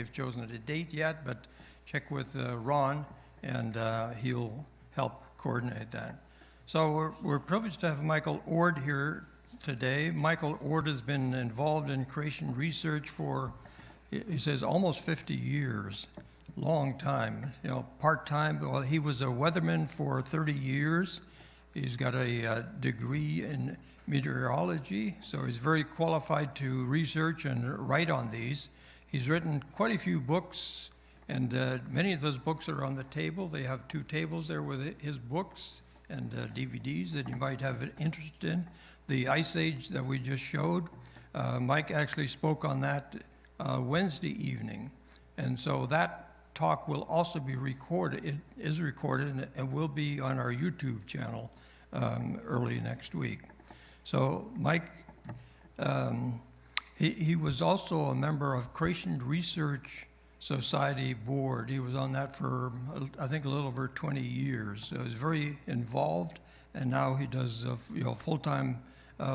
They've chosen a date yet, but check with Ron, and he'll help coordinate that. So we're privileged to have Michael Oard here today. Michael Oard has been involved in creation research for, he says, almost 50 years. Long time, part-time. Well, he was a weatherman for 30 years. He's got a degree in meteorology, so he's very qualified to research and write on these. He's written quite a few books, and many of those books are on the table. They have two tables there with his books and DVDs that you might have an interest in. The Ice Age that we just showed, Mike actually spoke on that Wednesday evening, and so that talk will also be recorded. It is recorded and will be on our YouTube channel early next week. So Mike, he was also a member of Creation Research Society board. He was on that for, I think, a little over 20 years. So he's very involved, and now he does full-time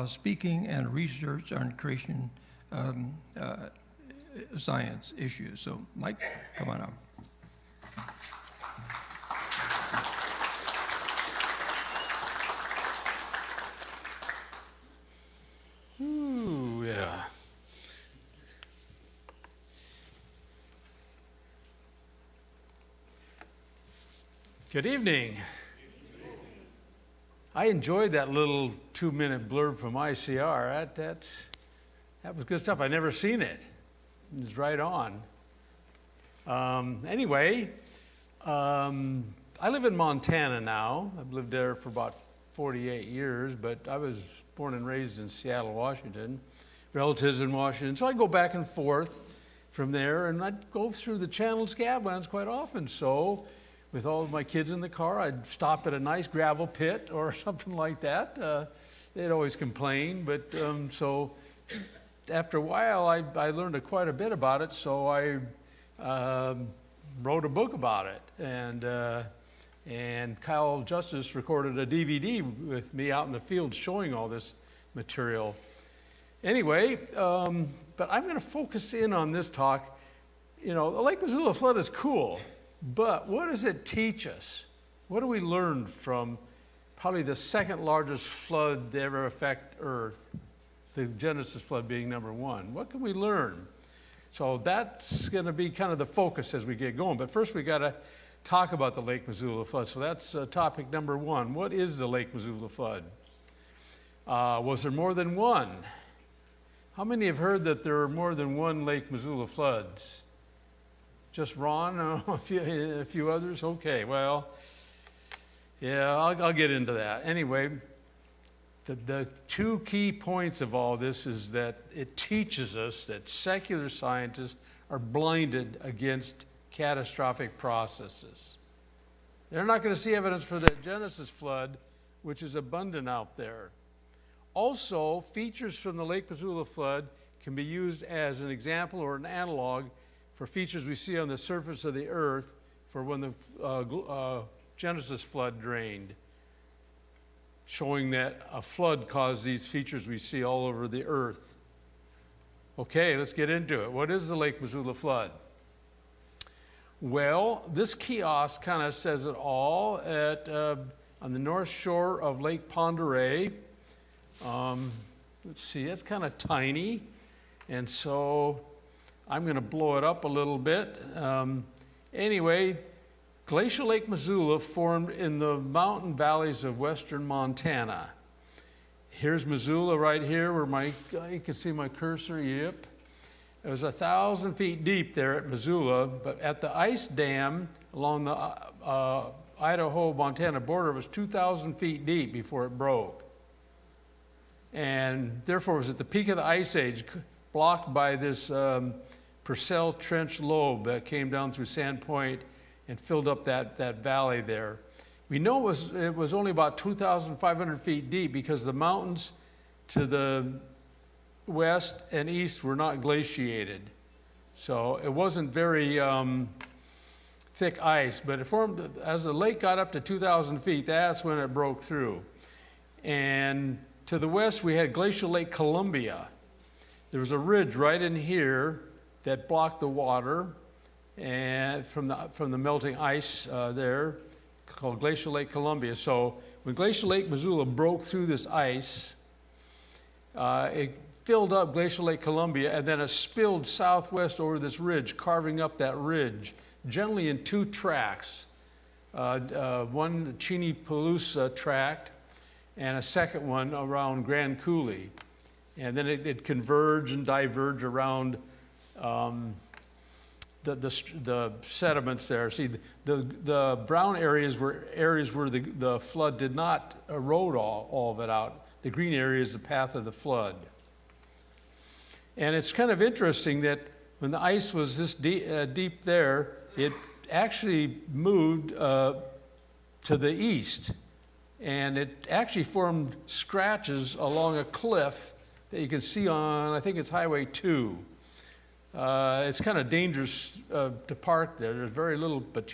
speaking and research on creation science issues. So Mike, come on up. Ooh, yeah. Good evening. I enjoyed that little 2-minute blurb from ICR. That was good stuff. I'd never seen it. It was right on. Anyway, I live in Montana now. I've lived there for about 48 years, but I was born and raised in Seattle, Washington, relatives in Washington. So I go back and forth from there, and I'd go through the Channeled Scablands quite often. So with all of my kids in the car, I'd stop at a nice gravel pit or something like that. They'd always complain, but so after a while, I learned quite a bit about it, so I wrote a book about it. And Kyle Justice recorded a DVD with me out in the field showing all this material. Anyway, but I'm going to focus in on this talk. The Lake Missoula flood is cool, but what does it teach us? What do we learn from probably the second largest flood to ever affect Earth, the Genesis flood being number one? What can we learn? So that's going to be kind of the focus as we get going. But first we got to talk about the Lake Missoula flood. So that's topic number one. What is the Lake Missoula flood? Was there more than one? How many have heard that there are more than one Lake Missoula floods? Just Ron? A few others? Okay, well, yeah, I'll get into that. Anyway, the two key points of all this is that it teaches us that secular scientists are blinded against catastrophic processes. They're not going to see evidence for the Genesis flood, which is abundant out there. Also, features from the Lake Missoula flood can be used as an example or an analog for features we see on the surface of the earth for when the Genesis flood drained, showing that a flood caused these features we see all over the earth. Okay, let's get into it. What is the Lake Missoula flood? Well, this kiosk kind of says it all on the north shore of Lake Pend Oreille. Let's see, it's kind of tiny, and so I'm going to blow it up a little bit. Anyway, glacial Lake Missoula formed in the mountain valleys of western Montana. Here's Missoula right here where you can see my cursor, yep. It was 1,000 feet deep there at Missoula, but at the ice dam along the Idaho-Montana border, it was 2,000 feet deep before it broke. And therefore, it was at the peak of the Ice Age, blocked by this Purcell Trench lobe that came down through Sand Point and filled up that valley there. We know it was only about 2,500 feet deep because the mountains to the west and east were not glaciated. So it wasn't very thick ice, but it formed, as the lake got up to 2,000 feet, that's when it broke through. And to the west, we had glacial Lake Columbia. There was a ridge right in here that block the water and from the melting ice there, called Glacial Lake Columbia. So when Glacial Lake Missoula broke through this ice, it filled up Glacial Lake Columbia, and then it spilled southwest over this ridge, carving up that ridge, generally in two tracts. One Cheney-Palusa tract, and a second one around Grand Coulee. And then it converged and diverged around the sediments there. See, the brown areas were areas where the flood did not erode all of it out. The green area is the path of the flood. And it's kind of interesting that when the ice was this deep there, it actually moved to the east. And it actually formed scratches along a cliff that you can see on, I think it's Highway 2. It's kind of dangerous to park there. There's very little, but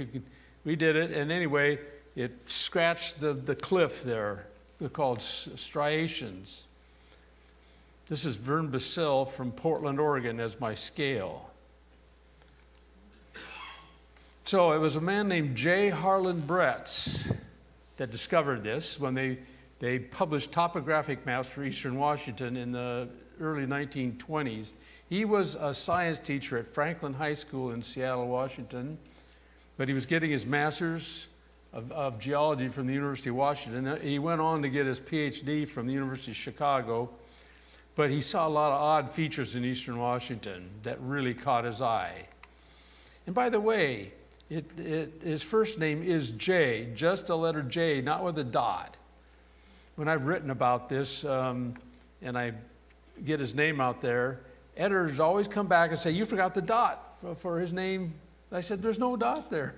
we did it. And anyway, it scratched the cliff there. They're called striations. This is Vern Basile from Portland, Oregon as my scale. So it was a man named J. Harlan Bretz that discovered this when they published topographic maps for eastern Washington in the early 1920s. He was a science teacher at Franklin High School in Seattle, Washington, but he was getting his master's of geology from the University of Washington. He went on to get his PhD from the University of Chicago, but he saw a lot of odd features in eastern Washington that really caught his eye. And by the way, his first name is J, just the letter J, not with a dot. When I've written about this and I get his name out there, editors always come back and say, you forgot the dot for his name. I said, there's no dot there.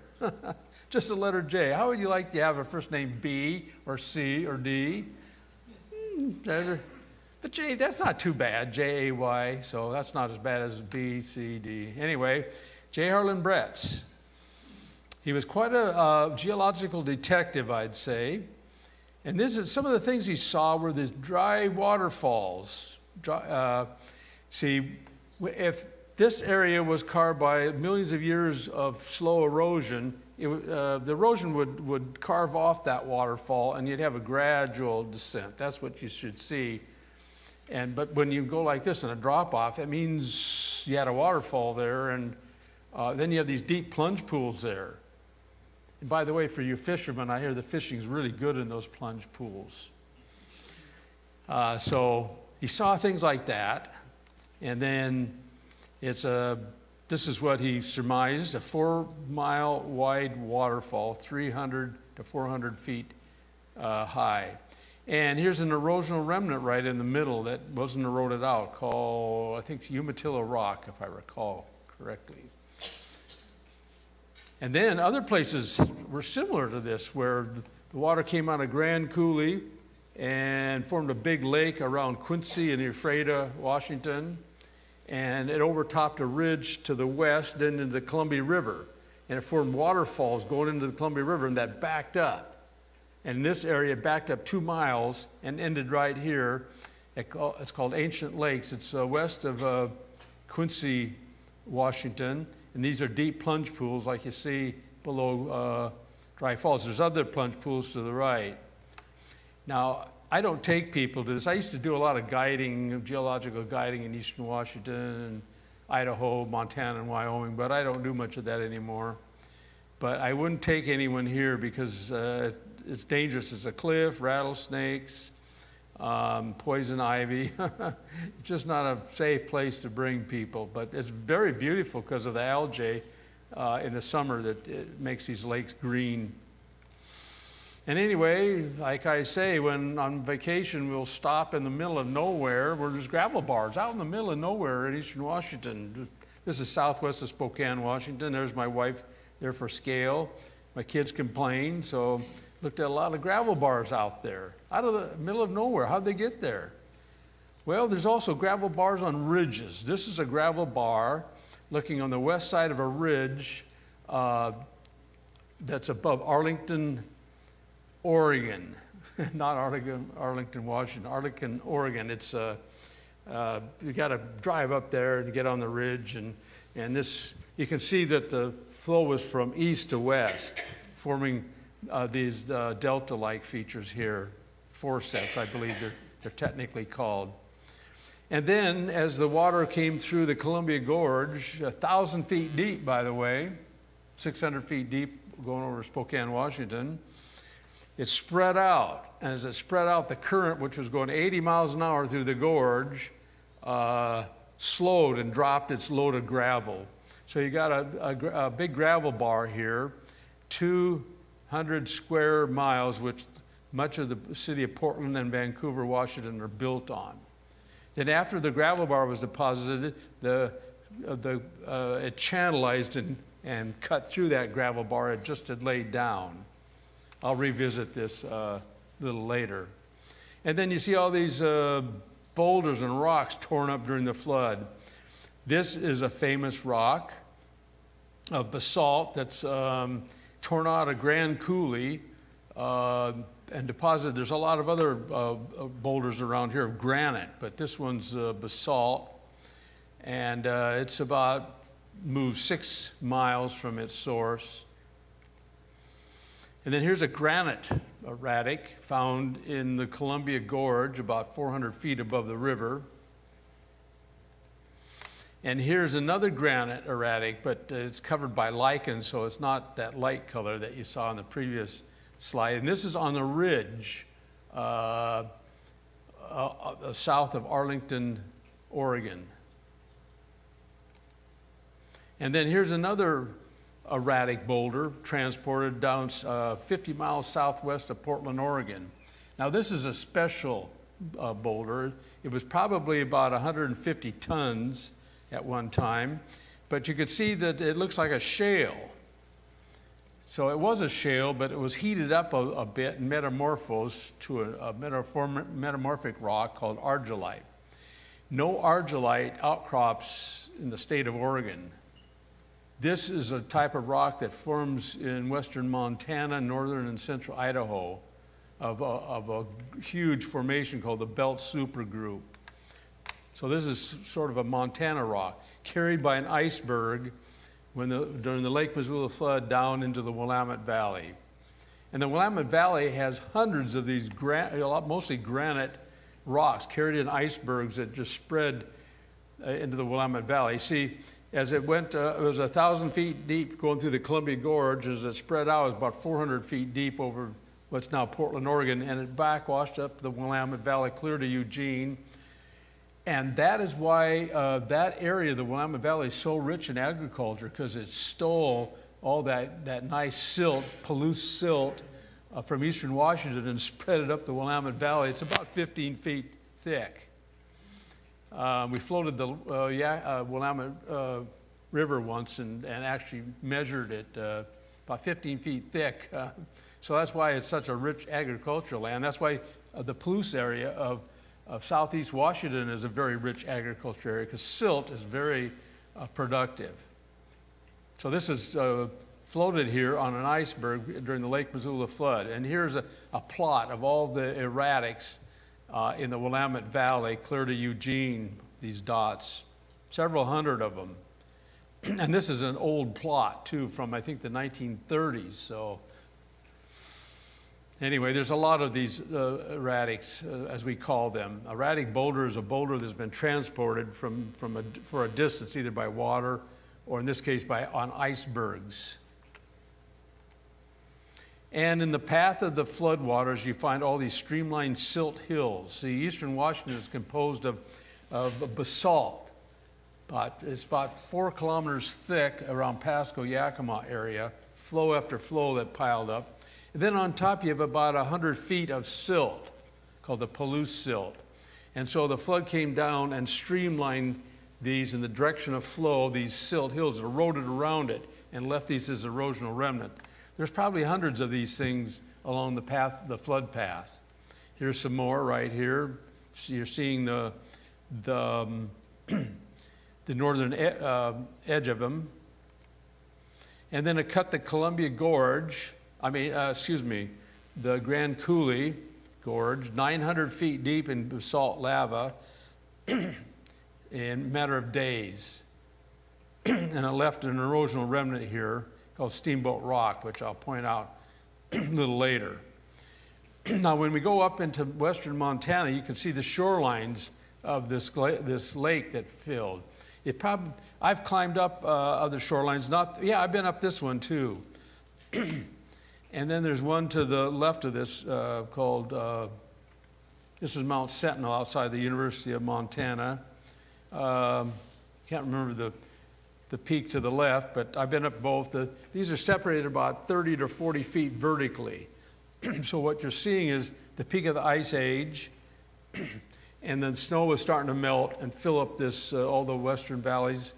Just the letter J. How would you like to have a first name B or C or D? But J, that's not too bad, J-A-Y, so that's not as bad as B, C, D. Anyway, J. Harlan Bretz. He was quite a geological detective, I'd say. And some of the things he saw were these dry waterfalls. See, if this area was carved by millions of years of slow erosion, the erosion would carve off that waterfall, and you'd have a gradual descent. That's what you should see. But when you go like this in a drop-off, it means you had a waterfall there, and then you have these deep plunge pools there. And by the way, for you fishermen, I hear the fishing's really good in those plunge pools. So he saw things like that, and then this is what he surmised: a 4-mile wide waterfall, 300 to 400 feet high. And here's an erosional remnant right in the middle that wasn't eroded out, called, I think, Umatilla Rock, if I recall correctly. And then other places were similar to this, where the water came out of Grand Coulee and formed a big lake around Quincy and Ephrata, Washington. And it overtopped a ridge to the west, then into the Columbia River. And it formed waterfalls going into the Columbia River, and that backed up. And this area backed up 2 miles and ended right here. It's called Ancient Lakes. It's west of Quincy, Washington. And these are deep plunge pools like you see below Dry Falls. There's other plunge pools to the right. Now, I don't take people to this. I used to do a lot of guiding, geological guiding in eastern Washington, and Idaho, Montana, and Wyoming, but I don't do much of that anymore. But I wouldn't take anyone here because it's dangerous. It's a cliff, rattlesnakes, poison ivy. It's just not a safe place to bring people. But it's very beautiful because of the algae in the summer that it makes these lakes green. And anyway, like I say, when on vacation we'll stop in the middle of nowhere where there's gravel bars out in the middle of nowhere in eastern Washington. This is southwest of Spokane, Washington. There's my wife there for scale. My kids complain, so looked at a lot of gravel bars out there, out of the middle of nowhere. How'd they get there? Well, there's also gravel bars on ridges. This is a gravel bar looking on the west side of a ridge that's above Arlington, Oregon. Not Arlington, Washington, Arlington, Oregon. It's you got to drive up there and get on the ridge, and And this, you can see that the flow was from east to west, forming these delta-like features here. 4 sets, I believe they're technically called. And then as the water came through the Columbia Gorge, 1,000 feet deep, by the way, 600 feet deep going over Spokane, Washington, it spread out. And as it spread out, the current, which was going 80 miles an hour through the gorge, slowed and dropped its load of gravel. So you got a big gravel bar here, 200 square miles, which much of the city of Portland and Vancouver, Washington are built on. Then after the gravel bar was deposited, it channelized and cut through that gravel bar it just had laid down. I'll revisit this a little later. And then you see all these boulders and rocks torn up during the flood. This is a famous rock of basalt that's torn out of Grand Coulee and deposited. There's a lot of other boulders around here of granite, but this one's basalt, and it's moved 6 miles from its source. And then here's a granite erratic found in the Columbia Gorge, about 400 feet above the river. And here's another granite erratic, but it's covered by lichen, so it's not that light color that you saw in the previous slide. And this is on the ridge south of Arlington, Oregon. And then here's another erratic boulder transported down 50 miles southwest of Portland, Oregon. Now this is a special boulder. It was probably about 150 tons at one time, but you could see that it looks like a shale. So it was a shale, but it was heated up a bit and metamorphosed to a metamorphic rock called argillite. No argillite outcrops in the state of Oregon. This is a type of rock that forms in western Montana, northern and central Idaho, of a huge formation called the Belt Supergroup. So this is sort of a Montana rock, carried by an iceberg during the Lake Missoula flood down into the Willamette Valley. And the Willamette Valley has hundreds of these, mostly granite rocks, carried in icebergs that just spread into the Willamette Valley. See, as it went, it was 1,000 feet deep going through the Columbia Gorge. As it spread out, it was about 400 feet deep over what's now Portland, Oregon, and it backwashed up the Willamette Valley clear to Eugene. And that is why that area of the Willamette Valley is so rich in agriculture, because it stole all that nice silt, Palouse silt, from eastern Washington and spread it up the Willamette Valley. It's about 15 feet thick. We floated the Willamette River once and actually measured it about 15 feet thick. So that's why it's such a rich agricultural land. That's why the Palouse area of southeast Washington is a very rich agriculture area, because silt is very productive. So this is floated here on an iceberg during the Lake Missoula flood. And here's a plot of all the erratics in the Willamette Valley, clear to Eugene, these dots, several hundred of them. And this is an old plot, too, from, I think, the 1930s. So anyway, there's a lot of these erratics, as we call them. Erratic boulder is a boulder that's been transported for a distance, either by water or, in this case, on icebergs. And in the path of the floodwaters, you find all these streamlined silt hills. See, eastern Washington is composed of basalt. It's about 4 kilometers thick around Pasco-Yakima area, flow after flow that piled up. And then on top, you have about 100 feet of silt, called the Palouse silt. And so the flood came down and streamlined these in the direction of flow, these silt hills, eroded around it, and left these as erosional remnant. There's probably hundreds of these things along the path, the flood path. Here's some more right here. So you're seeing the northern edge of them. And then it cut the Columbia Gorge, the Grand Coulee Gorge, 900 feet deep in basalt lava in a matter of days. and it left an erosional remnant here called Steamboat Rock, which I'll point out a little later. Now, when we go up into western Montana, you can see the shorelines of this lake that filled. I've climbed up other shorelines. I've been up this one too. And then there's one to the left of this called, this is Mount Sentinel outside the University of Montana. Can't remember the peak to the left, but I've been up both. These are separated about 30 to 40 feet vertically. So what you're seeing is the peak of the ice age, and then snow was starting to melt and fill up all the western valleys.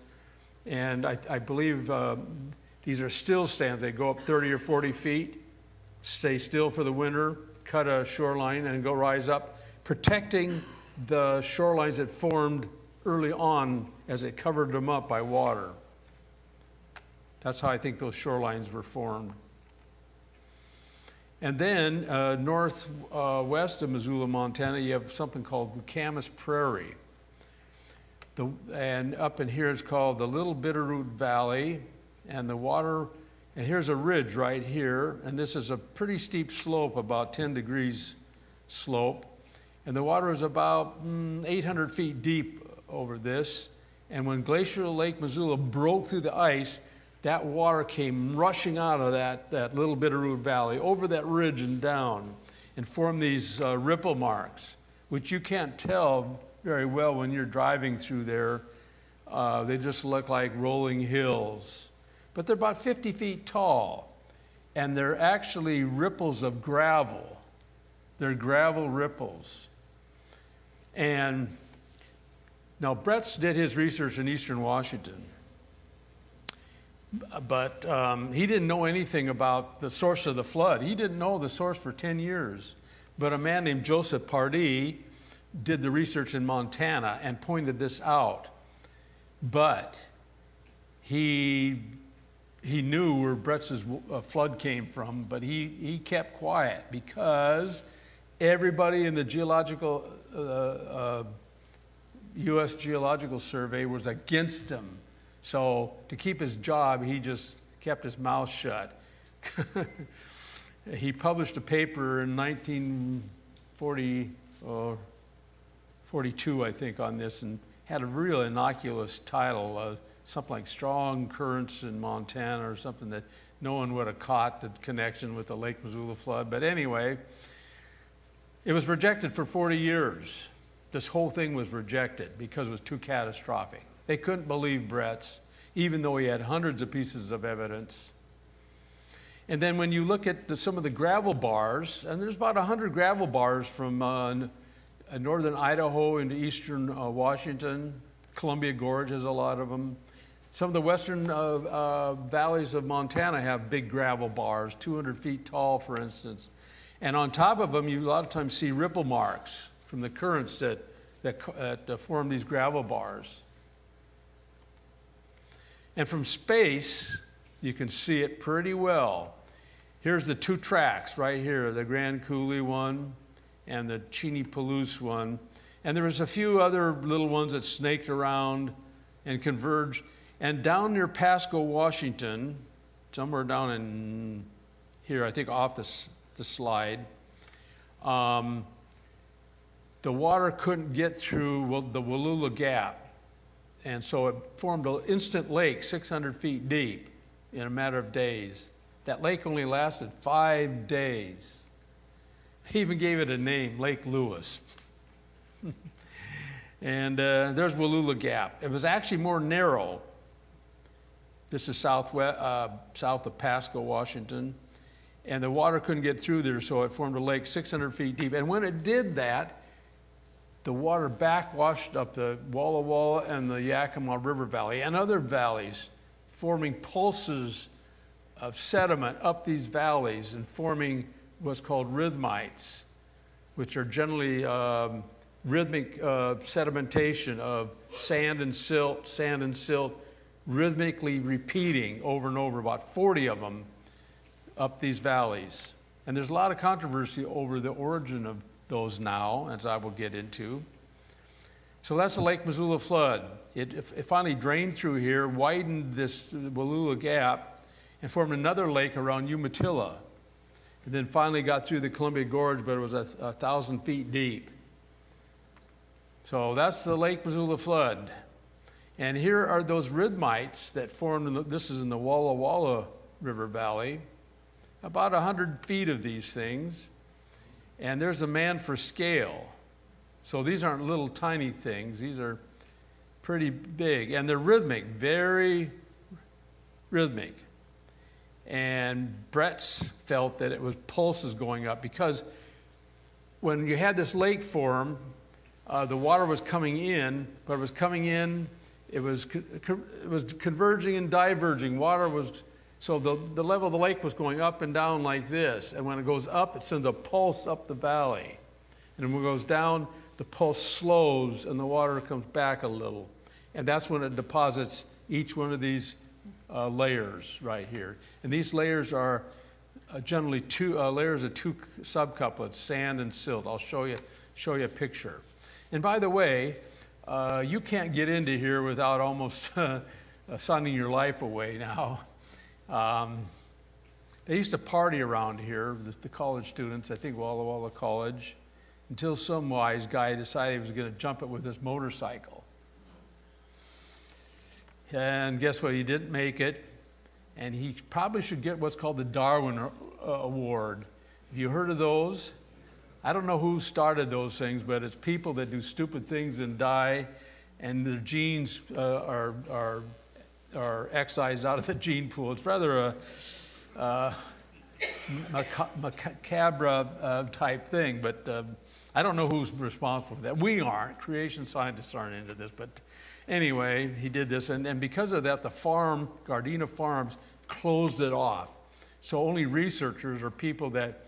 And I believe these are still stands. They go up 30 or 40 feet, stay still for the winter, cut a shoreline, and go rise up, protecting the shorelines that formed early on as it covered them up by water. That's how I think those shorelines were formed. And then northwest of Missoula, Montana, you have something called Camas Prairie. And up in here it's called the Little Bitterroot Valley. And the water, and here's a ridge right here. And this is a pretty steep slope, about 10 degrees slope. And the water is about 800 feet deep over this. And when glacial Lake Missoula broke through the ice, that water came rushing out of that Little Bitterroot Valley, over that ridge and down, and formed these ripple marks, which you can't tell very well when you're driving through there. They just look like rolling hills. But they're about 50 feet tall, and they're actually ripples of gravel. They're gravel ripples. And now Brett's did his research in eastern Washington. But he didn't know anything about the source of the flood. He didn't know the source for 10 years. But a man named Joseph Pardee did the research in Montana and pointed this out. But he knew where Brett's flood came from, but he kept quiet because everybody in the U.S. Geological Survey was against him. So to keep his job, he just kept his mouth shut. He published a paper in 1942, I think, on this, and had a real innocuous title, something like Strong Currents in Montana, or something that no one would have caught the connection with the Lake Missoula flood. But anyway, it was rejected for 40 years. This whole thing was rejected because it was too catastrophic. They couldn't believe Brett's, even though he had hundreds of pieces of evidence. And then when you look at some of the gravel bars, and there's about 100 gravel bars from northern Idaho into eastern Washington. Columbia Gorge has a lot of them. Some of the western valleys of Montana have big gravel bars, 200 feet tall, for instance. And on top of them, you a lot of times see ripple marks from the currents that form these gravel bars. And from space, you can see it pretty well. Here's the two tracks right here, the Grand Coulee one and the Cheney Palouse one. And there was a few other little ones that snaked around and converged. And down near Pasco, Washington, somewhere down in here, I think off the slide, the water couldn't get through the Wallula Gap. And so it formed an instant lake 600 feet deep in a matter of days. That lake only lasted 5 days. He even gave it a name, Lake Lewis. And there's Wallula Gap. It was actually more narrow. This is south of Pasco, Washington. And the water couldn't get through there, so it formed a lake 600 feet deep. And when it did that, the water backwashed up the Walla Walla and the Yakima River Valley and other valleys, forming pulses of sediment up these valleys and forming what's called rhythmites, which are generally rhythmic sedimentation of sand and silt, rhythmically repeating over and over, about 40 of them up these valleys. And there's a lot of controversy over the origin of those now, as I will get into. So that's the Lake Missoula flood. It finally drained through here, widened this Wallula Gap, and formed another lake around Umatilla. And then finally got through the Columbia Gorge, but it was 1,000 feet deep. So that's the Lake Missoula flood. And here are those rhythmites that formed, this is in the Walla Walla River Valley, about 100 feet of these things. And there's a man for scale. So these aren't little tiny things, these are pretty big. And they're rhythmic, very rhythmic. And Brett's felt that it was pulses going up because when you had this lake form, the water was coming in, but it was coming in, it was converging and diverging. Water was, so the level of the lake was going up and down like this. And when it goes up, it sends a pulse up the valley. And when it goes down, the pulse slows and the water comes back a little. And that's when it deposits each one of these layers right here. And these layers are generally layers of two subcouplets, sand and silt. I'll show you a picture. And by the way, you can't get into here without almost signing your life away now. They used to party around here, the college students, I think Walla Walla College, until some wise guy decided he was going to jump it with his motorcycle. And guess what? He didn't make it. And he probably should get what's called the Darwin Award. Have you heard of those? I don't know who started those things, but it's people that do stupid things and die, and their genes are excised out of the gene pool. It's rather a macabre type thing, but I don't know who's responsible for that. We aren't. Creation scientists aren't into this, but anyway, he did this, and because of that, the farm, Gardena Farms, closed it off. So only researchers or people that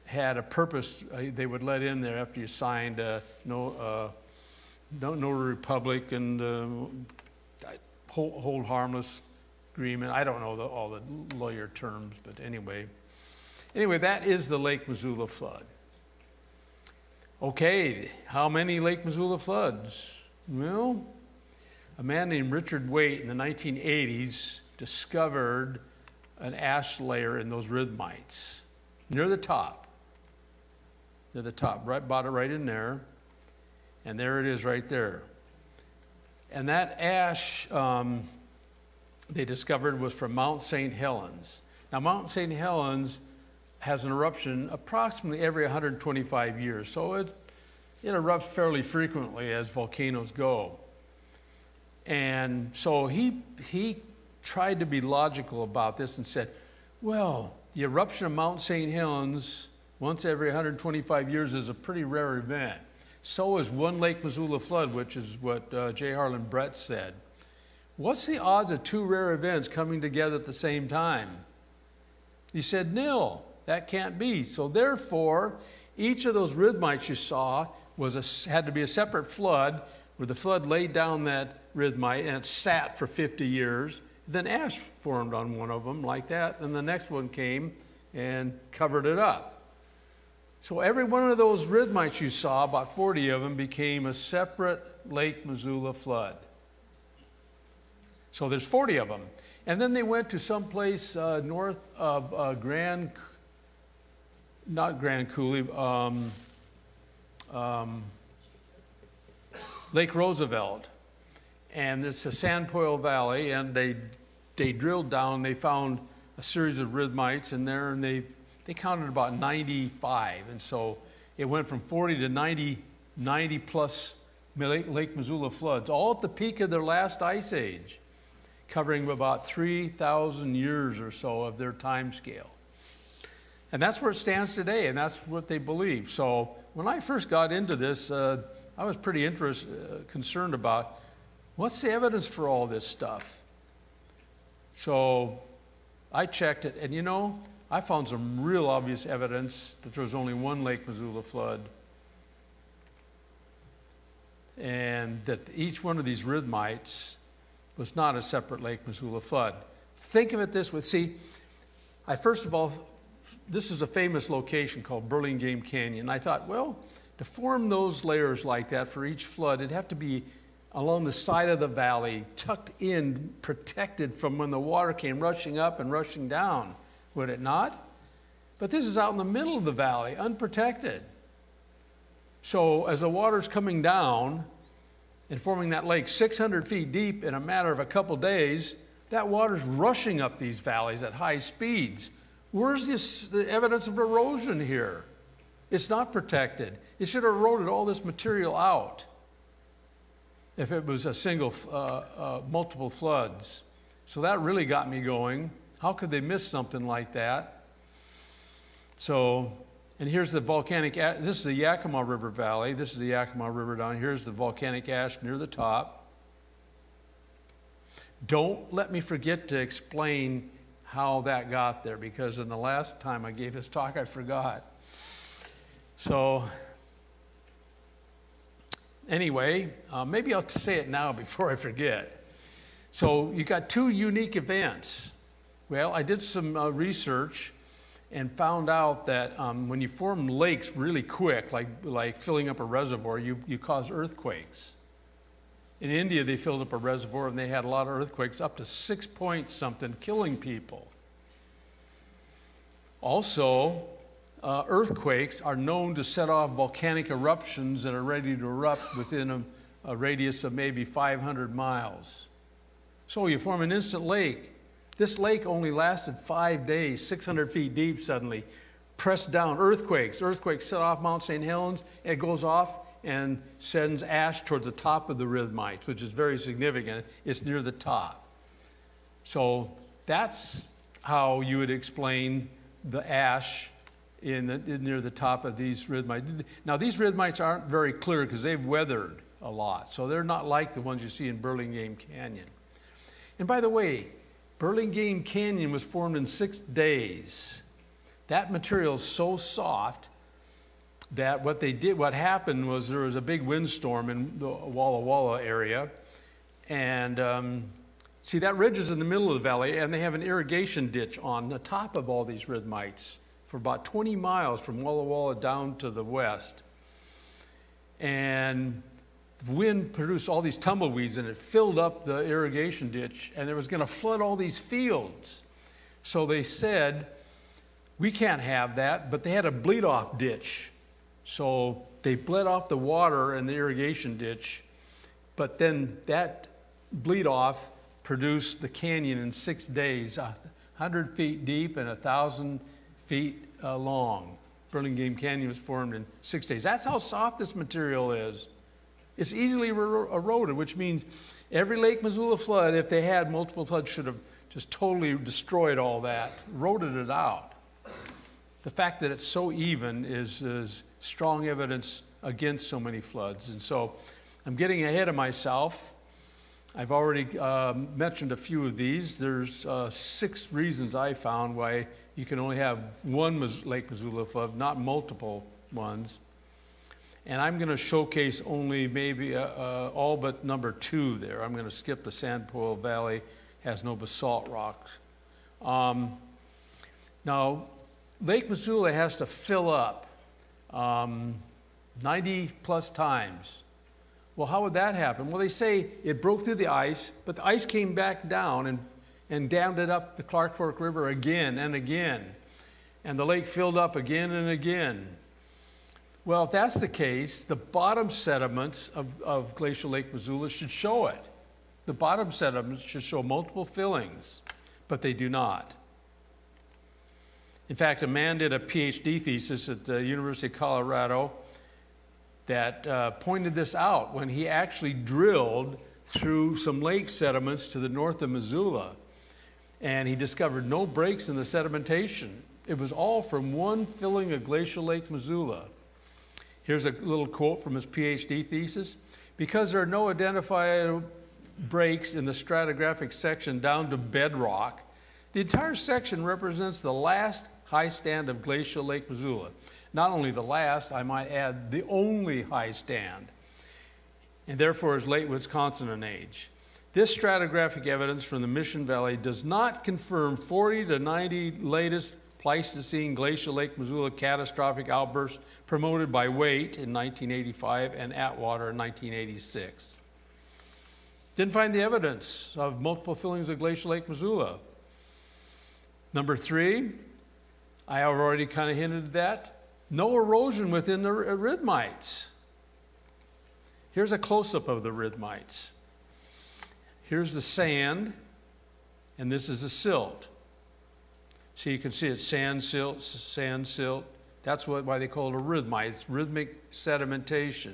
had a purpose, they would let in there after you signed no republic and hold harmless agreement. I don't know all the lawyer terms, but anyway, that is the Lake Missoula flood. Okay, how many Lake Missoula floods? Well, a man named Richard Waite in the 1980s discovered an ash layer in those rhythmites near the top. Near the top, right, bought it right in there, and there it is right there. And that ash they discovered was from Mount St. Helens. Now, Mount St. Helens has an eruption approximately every 125 years, so it erupts fairly frequently as volcanoes go. And so he tried to be logical about this and said, well, the eruption of Mount St. Helens once every 125 years is a pretty rare event. So is one Lake Missoula flood, which is what J. Harlan Brett said. What's the odds of two rare events coming together at the same time? He said, nil. That can't be. So therefore, each of those rhythmites you saw had to be a separate flood, where the flood laid down that rhythmite and it sat for 50 years. Then ash formed on one of them like that, and the next one came and covered it up. So every one of those rhythmites you saw, about 40 of them, became a separate Lake Missoula flood. So there's 40 of them. And then they went to someplace north of Lake Roosevelt. And it's a Sandpoil Valley, and they drilled down, they found a series of rhythmites in there, and they counted about 95. And so it went from 40 to 90 plus Lake Missoula floods, all at the peak of their last ice age, covering about 3,000 years or so of their time scale. And that's where it stands today, and that's what they believe. So when I first got into this, I was pretty concerned about what's the evidence for all this stuff. So I checked it, and I found some real obvious evidence that there was only one Lake Missoula flood, and that each one of these rhythmites was not a separate Lake Missoula flood. Think of it this way. First of all, this is a famous location called Burlingame Canyon. I thought, well, To form those layers like that for each flood, it'd have to be along the side of the valley, tucked in, protected from when the water came rushing up and rushing down, would it not? But this is out in the middle of the valley, unprotected. So as the water's coming down and forming that lake 600 feet deep in a matter of a couple days, that water's rushing up these valleys at high speeds. Where's the evidence of erosion here? It's not protected. It should have eroded all this material out if it was a single, multiple floods. So that really got me going. How could they miss something like that? So, and here's the volcanic, this is the Yakima River Valley. This is the Yakima River down here. Here's the volcanic ash near the top. Don't let me forget to explain how that got there, because in the last time I gave this talk, I forgot. So, anyway, maybe I'll say it now before I forget. So, you got two unique events. Well, I did some research and found out that when you form lakes really quick, like filling up a reservoir, you cause earthquakes. In India, they filled up a reservoir and they had a lot of earthquakes, up to 6 point something, killing people. Also, earthquakes are known to set off volcanic eruptions that are ready to erupt within a radius of maybe 500 miles. So you form an instant lake. This lake only lasted 5 days, 600 feet deep suddenly. Pressed down, earthquakes. Earthquakes set off Mount St. Helens, and it goes off and sends ash towards the top of the rhythmites, which is very significant. It's near the top. So that's how you would explain the ash near the top of these rhythmites. Now, these rhythmites aren't very clear because they've weathered a lot, so they're not like the ones you see in Burlingame Canyon. And by the way, Burlingame Canyon was formed in 6 days. That material is so soft that what happened was there was a big windstorm in the Walla Walla area, and see, that ridge is in the middle of the valley, and they have an irrigation ditch on the top of all these rhythmites for about 20 miles from Walla Walla down to the west. And the wind produced all these tumbleweeds, and it filled up the irrigation ditch, and it was going to flood all these fields. So they said, we can't have that, but they had a bleed-off ditch. So they bled off the water in the irrigation ditch, but then that bleed-off produced the canyon in 6 days, 100 feet deep and 1,000 feet long. Burlingame Canyon was formed in 6 days. That's how soft this material is. It's easily eroded, which means every Lake Missoula flood, if they had multiple floods, should have just totally destroyed all that, eroded it out. The fact that it's so even is strong evidence against so many floods. And so I'm getting ahead of myself. I've already mentioned a few of these. There's 6 reasons I found why you can only have one Lake Missoula flood, not multiple ones. And I'm going to showcase only maybe all but number 2 there. I'm going to skip the Sandpoil Valley, has no basalt rocks. Now, Lake Missoula has to fill up 90 plus times. Well, how would that happen? Well, they say it broke through the ice, but the ice came back down and dammed it up the Clark Fork River again and again. And the lake filled up again and again. Well, if that's the case, the bottom sediments of glacial Lake Missoula should show it. The bottom sediments should show multiple fillings, but they do not. In fact, a man did a PhD thesis at the University of Colorado that pointed this out when he actually drilled through some lake sediments to the north of Missoula. And he discovered no breaks in the sedimentation. It was all from one filling of glacial Lake Missoula. Here's a little quote from his PhD thesis. Because there are no identified breaks in the stratigraphic section down to bedrock, the entire section represents the last high stand of glacial Lake Missoula. Not only the last, I might add, the only high stand, and therefore is late Wisconsin in age. This stratigraphic evidence from the Mission Valley does not confirm 40 to 90 latest Pleistocene glacial Lake Missoula catastrophic outburst promoted by Waite in 1985 and Atwater in 1986. Didn't find the evidence of multiple fillings of glacial Lake Missoula. Number 3, I have already kind of hinted at that. No erosion within the rhythmites. Here's a close-up of the rhythmites. Here's the sand, and this is the silt. So you can see it's sand, silt, sand, silt. That's why they call it a rhythmite. It's rhythmic sedimentation.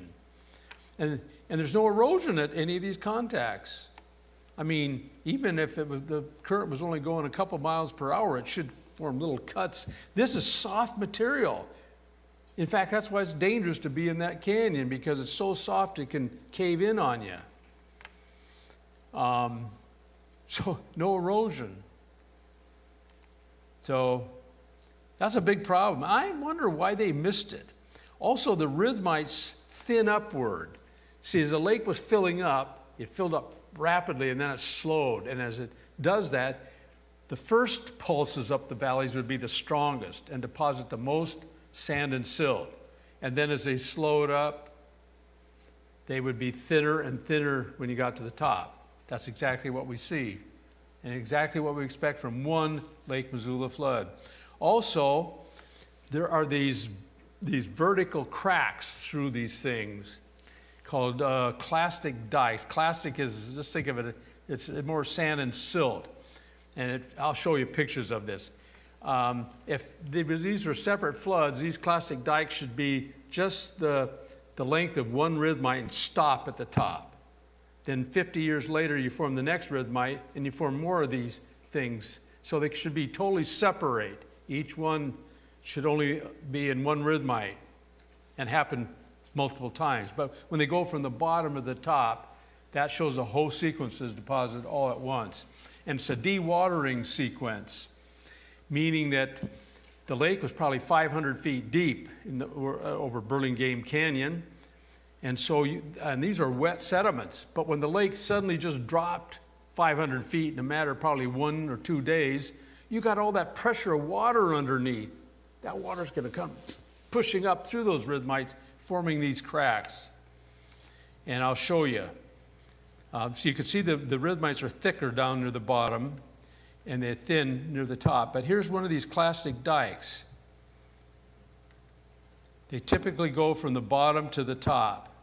And there's no erosion at any of these contacts. I mean, even if the current was only going a couple miles per hour, it should form little cuts. This is soft material. In fact, that's why it's dangerous to be in that canyon, because it's so soft it can cave in on you. So no erosion. So that's a big problem. I wonder why they missed it. Also, the rhythmites thin upward. See, as the lake was filling up, it filled up rapidly and then it slowed. And as it does that, the first pulses up the valleys would be the strongest and deposit the most sand and silt. And then as they slowed up, they would be thinner and thinner when you got to the top. That's exactly what we see, and exactly what we expect from one Lake Missoula flood. Also, there are these vertical cracks through these things called clastic dikes. Clastic is, just think of it, it's more sand and silt. And I'll show you pictures of this. If these were separate floods, these clastic dikes should be just the length of one rhythmite and stop at the top. Then 50 years later, you form the next rhythmite, and you form more of these things. So they should be totally separate. Each one should only be in one rhythmite and happen multiple times. But when they go from the bottom to the top, that shows the whole sequence is deposited all at once. And it's a dewatering sequence, meaning that the lake was probably 500 feet deep over Burlingame Canyon. And so, and these are wet sediments. But when the lake suddenly just dropped 500 feet in a matter of probably 1 or 2 days, you got all that pressure of water underneath. That water's going to come pushing up through those rhythmites, forming these cracks. And I'll show you. So you can see the rhythmites are thicker down near the bottom, and they're thin near the top. But here's one of these clastic dikes. They typically go from the bottom to the top.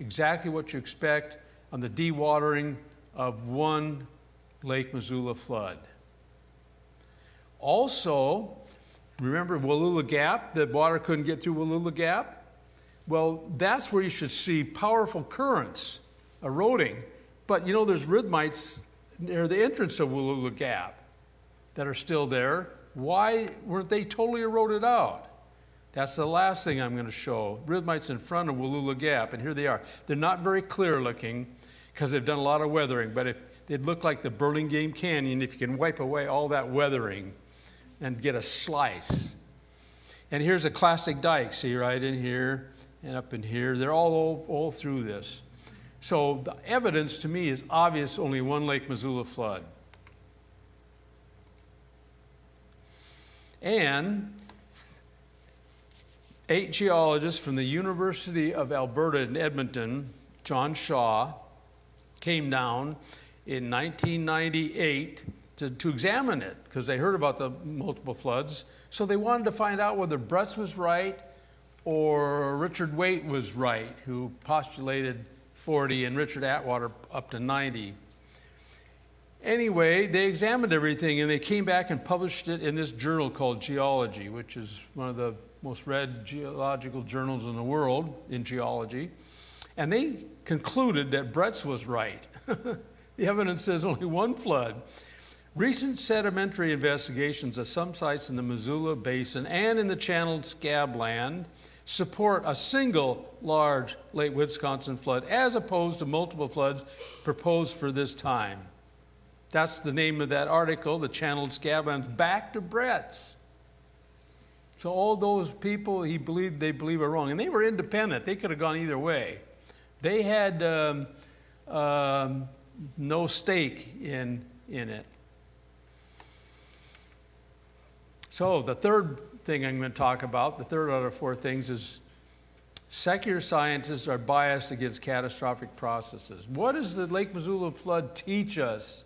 Exactly what you expect on the dewatering of one Lake Missoula flood. Also, remember Wallula Gap? The water couldn't get through Wallula Gap? Well, that's where you should see powerful currents eroding. But you know, there's rhythmites near the entrance of Wallula Gap that are still there. Why weren't they totally eroded out? That's the last thing I'm going to show. Rhythmites in front of Wallula Gap, and here they are. They're not very clear looking because they've done a lot of weathering, but if they'd look like the Burlingame Canyon if you can wipe away all that weathering and get a slice. And here's a classic dike, see, right in here and up in here. They're all through this. So the evidence to me is obvious, only one Lake Missoula flood. And 8 geologists from the University of Alberta in Edmonton, John Shaw, came down in 1998 to examine it because they heard about the multiple floods. So they wanted to find out whether Bretz was right or Richard Waite was right, who postulated 40 and Richard Atwater up to 90. Anyway, they examined everything and they came back and published it in this journal called Geology, which is one of the most read geological journals in the world in geology. And they concluded that Bretz was right. The evidence says only one flood. Recent sedimentary investigations of some sites in the Missoula Basin and in the Channeled Scabland support a single large Lake Wisconsin flood as opposed to multiple floods proposed for this time. That's the name of that article, the Channeled Scabland, back to Bretz. So all those people they believe are wrong. And they were independent. They could have gone either way. They had no stake in it. So the third thing I'm going to talk about, the third out of four things, is secular scientists are biased against catastrophic processes. What does the Lake Missoula flood teach us?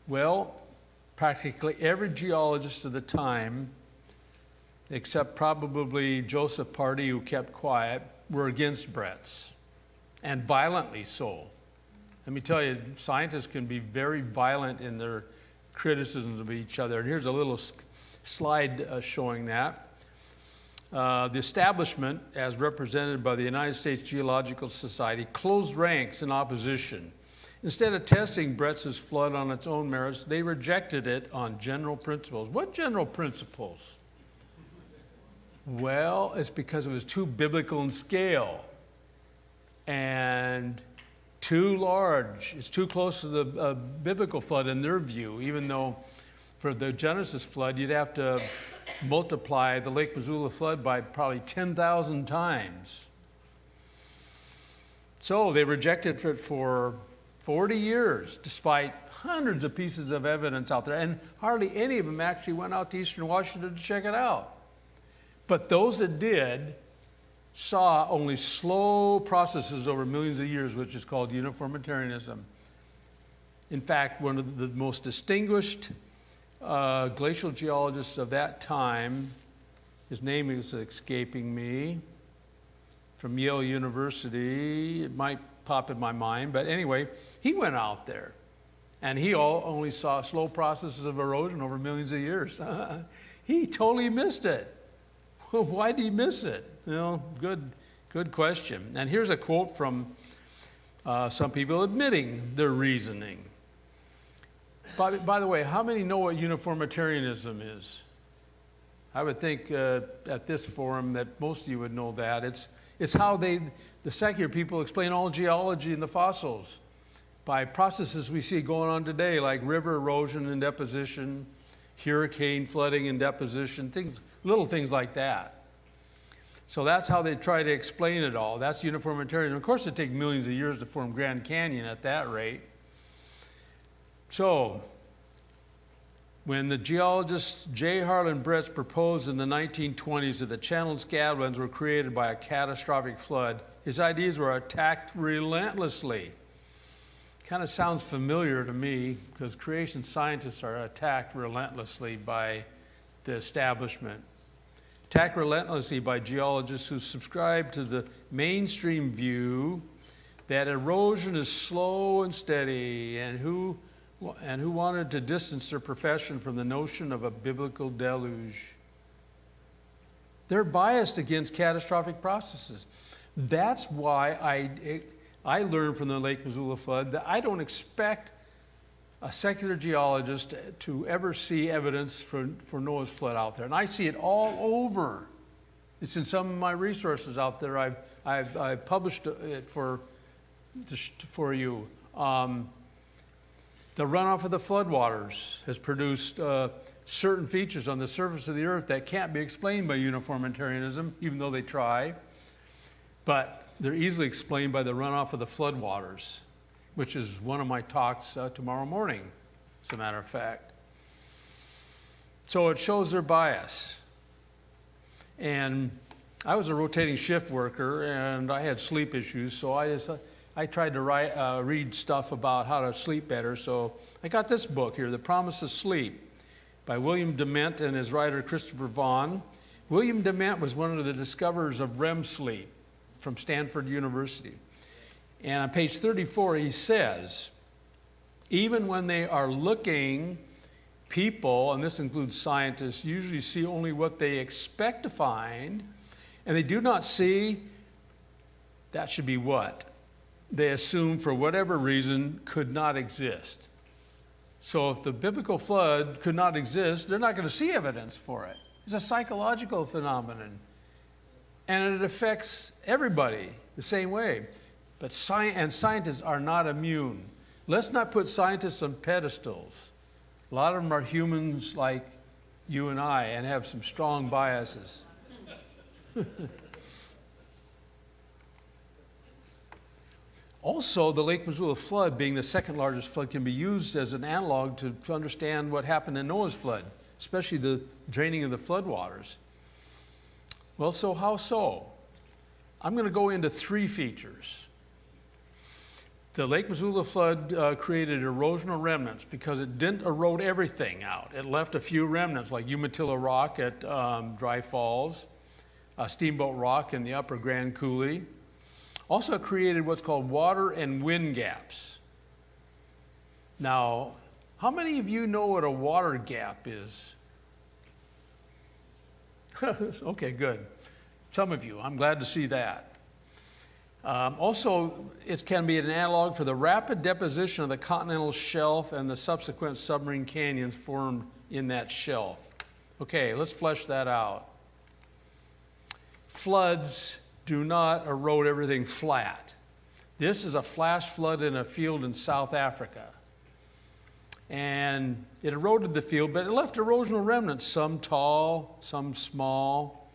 Well, practically every geologist of the time, except probably Joseph Pardee, who kept quiet, were against Brett's, and violently so. Let me tell you, scientists can be very violent in their criticisms of each other. And here's a little slide showing that. The establishment, as represented by the United States Geological Society, closed ranks in opposition. Instead of testing Brett's flood on its own merits, they rejected it on general principles. What general principles? Well, it's because it was too biblical in scale and too large. It's too close to the biblical flood in their view, even though for the Genesis flood, you'd have to multiply the Lake Missoula flood by probably 10,000 times. So they rejected it for 40 years, despite hundreds of pieces of evidence out there, and hardly any of them actually went out to Eastern Washington to check it out. But those that did saw only slow processes over millions of years, which is called uniformitarianism. In fact, one of the most distinguished glacial geologists of that time, his name is escaping me, from Yale University, it might pop in my mind, but anyway, he went out there and he only saw slow processes of erosion over millions of years. He totally missed it. Well, why did he miss it? You know, good question. And here's a quote from some people admitting their reasoning. By the way, how many know what uniformitarianism is? I would think at this forum that most of you would know that. It's how the secular people explain all geology and the fossils by processes we see going on today, like river erosion and deposition, hurricane flooding and deposition, little things like that. So that's how they try to explain it all. That's uniformitarianism. Of course, it takes millions of years to form Grand Canyon at that rate. So, when the geologists J. Harlan Brett's proposed in the 1920s that the Channeled Scablands were created by a catastrophic flood, his ideas were attacked relentlessly. Kind of sounds familiar to me because creation scientists are attacked relentlessly by the establishment. Attacked relentlessly by geologists who subscribe to the mainstream view that erosion is slow and steady, and who wanted to distance their profession from the notion of a biblical deluge. They're biased against catastrophic processes. That's why I learned from the Lake Missoula flood that I don't expect a secular geologist to ever see evidence for Noah's flood out there. And I see it all over. It's in some of my resources out there. I've published it for you. The runoff of the floodwaters has produced certain features on the surface of the earth that can't be explained by uniformitarianism, even though they try. But they're easily explained by the runoff of the floodwaters, which is one of my talks tomorrow morning, as a matter of fact. So it shows their bias. And I was a rotating shift worker, and I had sleep issues, so I tried to read stuff about how to sleep better. So I got this book here, The Promise of Sleep, by William Dement and his writer Christopher Vaughan. William Dement was one of the discoverers of REM sleep from Stanford University. And on page 34, he says, even when they are looking, people, and this includes scientists, usually see only what they expect to find, and they do not see, that should be what? They assume for whatever reason could not exist. So if the biblical flood could not exist, they're not going to see evidence for it. It's a psychological phenomenon. And it affects everybody the same way. But scientists are not immune. Let's not put scientists on pedestals. A lot of them are humans like you and I and have some strong biases. Also, the Lake Missoula flood, being the second largest flood, can be used as an analog to understand what happened in Noah's flood. especially the draining of the floodwaters. Well, so how so? I'm going to go into three features. The Lake Missoula flood created erosional remnants because it didn't erode everything out. It left a few remnants like Umatilla rock at Dry Falls, Steamboat Rock in the upper Grand Coulee. Also created what's called water and wind gaps. Now, how many of you know what a water gap is? Okay, good. Some of you, I'm glad to see that. Also, it can be an analog for the rapid deposition of the continental shelf and the subsequent submarine canyons formed in that shelf. Okay, let's flesh that out. Floods do not erode everything flat. This is a flash flood in a field in South Africa. And it eroded the field, but it left erosional remnants, some tall, some small.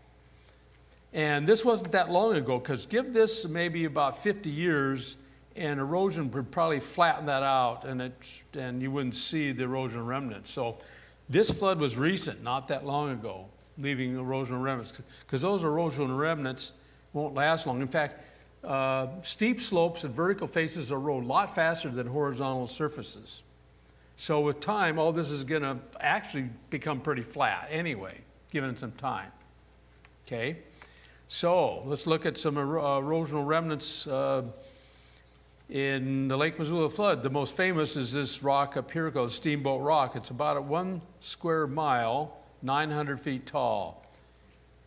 And this wasn't that long ago, because give this maybe about 50 years, and erosion would probably flatten that out, and you wouldn't see the erosional remnants. So this flood was recent, not that long ago, leaving erosional remnants, because those erosional remnants won't last long. In fact, steep slopes and vertical faces erode a lot faster than horizontal surfaces. So with time, all this is going to actually become pretty flat anyway, given it some time. Okay? So let's look at some erosional remnants in the Lake Missoula flood. The most famous is this rock up here called Steamboat Rock. It's about 1 square mile, 900 feet tall.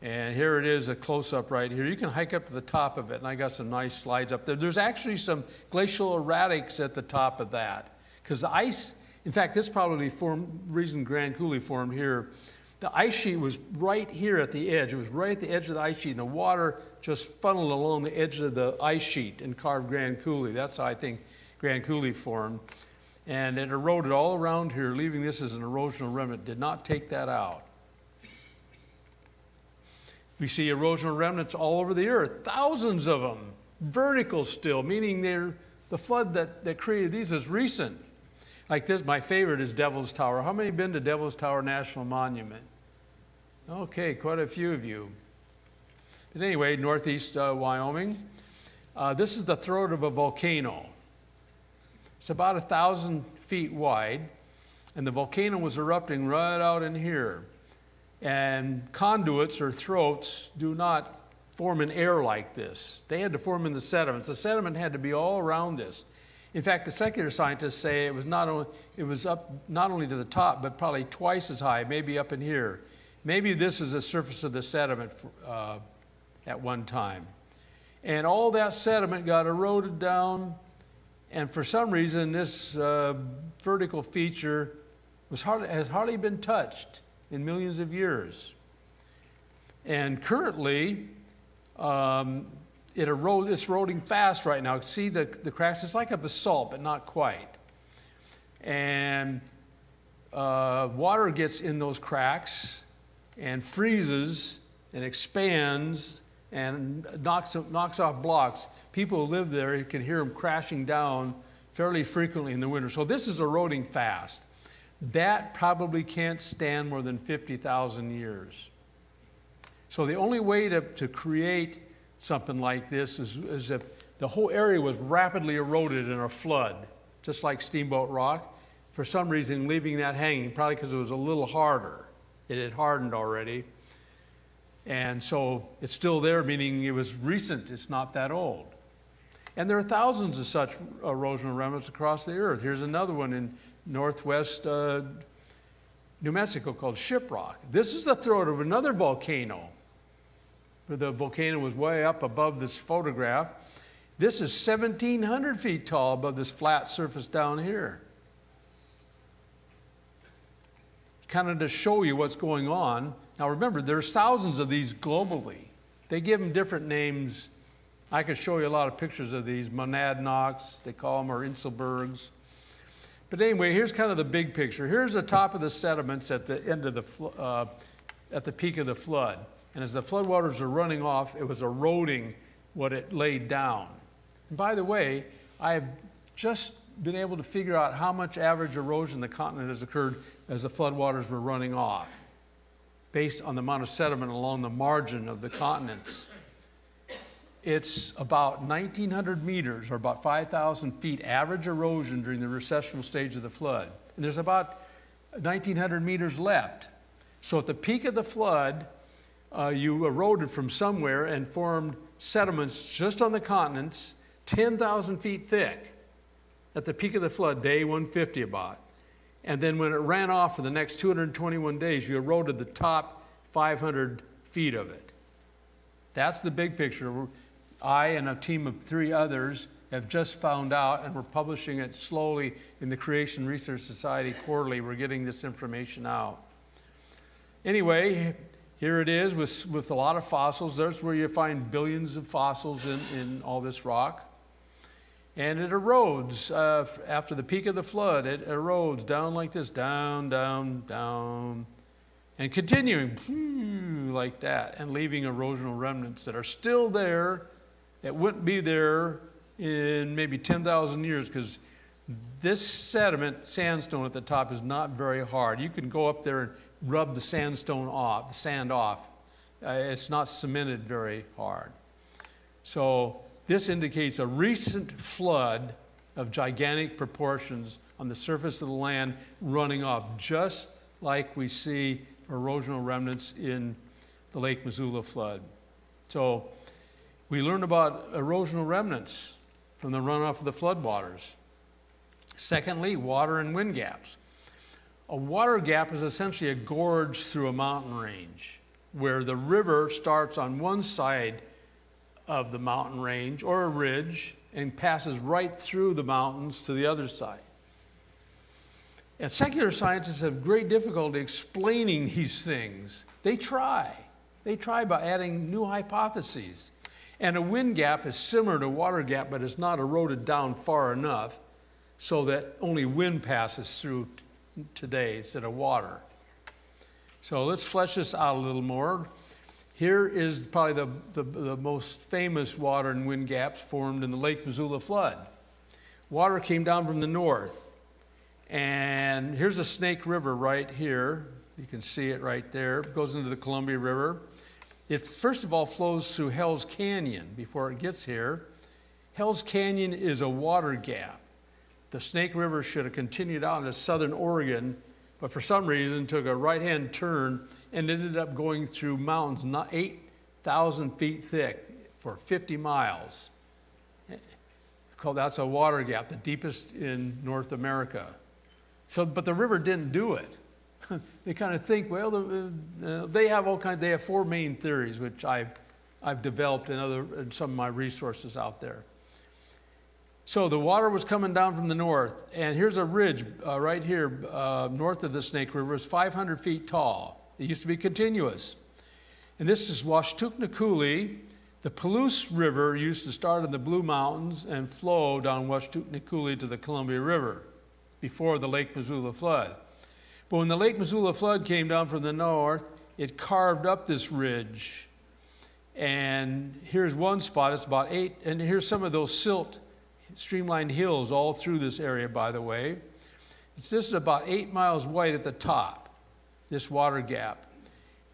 And here it is, a close-up right here. You can hike up to the top of it, and I got some nice slides up there. There's actually some glacial erratics at the top of that, because the ice, in fact, this probably reason Grand Coulee formed here. The ice sheet was right here at the edge. It was right at the edge of the ice sheet, and the water just funneled along the edge of the ice sheet and carved Grand Coulee. That's how I think Grand Coulee formed. And it eroded all around here, leaving this as an erosional remnant. Did not take that out. We see erosional remnants all over the earth, thousands of them, vertical still, meaning the flood that created these is recent. Like this, my favorite is Devil's Tower. How many have been to Devil's Tower National Monument? Okay, quite a few of you. But anyway, northeast Wyoming. This is the throat of a volcano. It's about 1,000 feet wide, and the volcano was erupting right out in here. And conduits or throats do not form in air like this. They had to form in the sediments. The sediment had to be all around this. In fact, the secular scientists say it was up not only to the top, but probably twice as high, maybe up in here. Maybe this is the surface of the sediment at one time. And all that sediment got eroded down, and for some reason, this vertical feature has hardly been touched in millions of years. And currently, it's eroding fast right now. See the cracks? It's like a basalt, but not quite. And water gets in those cracks and freezes and expands and knocks off blocks. People who live there, you can hear them crashing down fairly frequently in the winter. So this is eroding fast. That probably can't stand more than 50,000 years. So the only way to create something like this is if the whole area was rapidly eroded in a flood, just like Steamboat Rock, for some reason leaving that hanging, probably because it was a little harder. It had hardened already. And so it's still there, meaning it was recent, it's not that old. And there are thousands of such erosional remnants across the earth. Here's another one in northwest New Mexico called Shiprock. This is the throat of another volcano. The volcano was way up above this photograph. This is 1,700 feet tall above this flat surface down here. Kind of to show you what's going on. Now remember, there's thousands of these globally. They give them different names. I could show you a lot of pictures of these. Monadnocks, they call them, or Inselbergs. But anyway, here's kind of the big picture. Here's the top of the sediments at the end of at the peak of the flood. And as the floodwaters are running off, it was eroding what it laid down. And by the way, I have just been able to figure out how much average erosion in the continent has occurred as the floodwaters were running off, based on the amount of sediment along the margin of the continents. It's about 1,900 meters, or about 5,000 feet average erosion during the recessional stage of the flood. And there's about 1,900 meters left. So at the peak of the flood, you eroded from somewhere and formed sediments just on the continents, 10,000 feet thick at the peak of the flood, day 150 about. And then when it ran off for the next 221 days, you eroded the top 500 feet of it. That's the big picture. I and a team of 3 others have just found out, and we're publishing it slowly in the Creation Research Society Quarterly. We're getting this information out. Anyway, here it is with a lot of fossils. There's where you find billions of fossils in all this rock. And it erodes after the peak of the flood. It erodes down like this, down, down, down, and continuing like that, and leaving erosional remnants that are still there, that wouldn't be there in maybe 10,000 years, because this sediment, sandstone at the top, is not very hard. You can go up there and rub the sandstone off, the sand off. It's not cemented very hard. So this indicates a recent flood of gigantic proportions on the surface of the land running off, just like we see erosional remnants in the Lake Missoula flood. So we learn about erosional remnants from the runoff of the floodwaters. Secondly, water and wind gaps. A water gap is essentially a gorge through a mountain range where the river starts on one side of the mountain range or a ridge and passes right through the mountains to the other side. And secular scientists have great difficulty explaining these things. They try. They try by adding new hypotheses. And a wind gap is similar to a water gap, but it's not eroded down far enough so that only wind passes through today instead of water. So let's flesh this out a little more. Here is probably the most famous water and wind gaps formed in the Lake Missoula flood. Water came down from the north. And here's the Snake River right here. You can see it right there. It goes into the Columbia River. It first of all flows through Hell's Canyon before it gets here. Hell's Canyon is a water gap. The Snake River should have continued out into southern Oregon, but for some reason took a right-hand turn and ended up going through mountains not 8,000 feet thick for 50 miles. That's a water gap, the deepest in North America. So, but the river didn't do it. They kind of think, well, they have all kinds. They have 4 main theories, which I've developed in some of my resources out there. So the water was coming down from the north, and here's a ridge right here north of the Snake River. It's 500 feet tall. It used to be continuous, and this is Washtucknacoolie. The Palouse River used to start in the Blue Mountains and flow down Washtucknacoolie to the Columbia River before the Lake Missoula flood. But when the Lake Missoula flood came down from the north, it carved up this ridge. And here's one spot, it's about 8, and here's some of those silt streamlined hills all through this area, by the way. This is about 8 miles wide at the top, this water gap.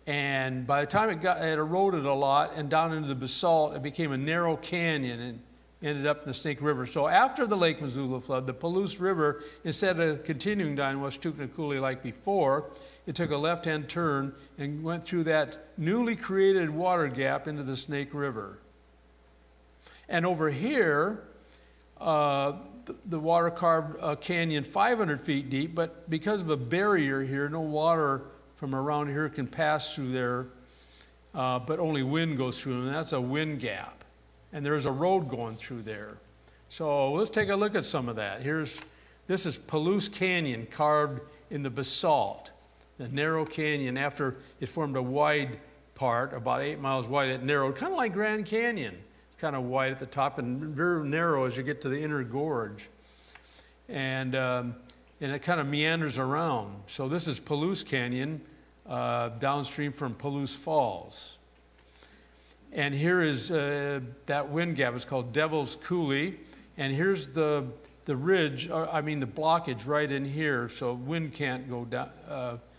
And by the time it eroded a lot and down into the basalt, it became a narrow canyon and ended up in the Snake River. So after the Lake Missoula flood, the Palouse River, instead of continuing down Washtucknacoolie like before, it took a left-hand turn and went through that newly created water gap into the Snake River. And over here, the water carved a canyon 500 feet deep, but because of a barrier here, no water from around here can pass through there, but only wind goes through, and that's a wind gap. And there's a road going through there. So let's take a look at some of that. This is Palouse Canyon carved in the basalt, the narrow canyon. After it formed a wide part, about 8 miles wide, it narrowed, kind of like Grand Canyon. It's kind of wide at the top and very narrow as you get to the inner gorge. And it kind of meanders around. So this is Palouse Canyon, downstream from Palouse Falls. And here is that wind gap. It's called Devil's Coulee. And here's the the ridge, the blockage right in here, so wind can't go down.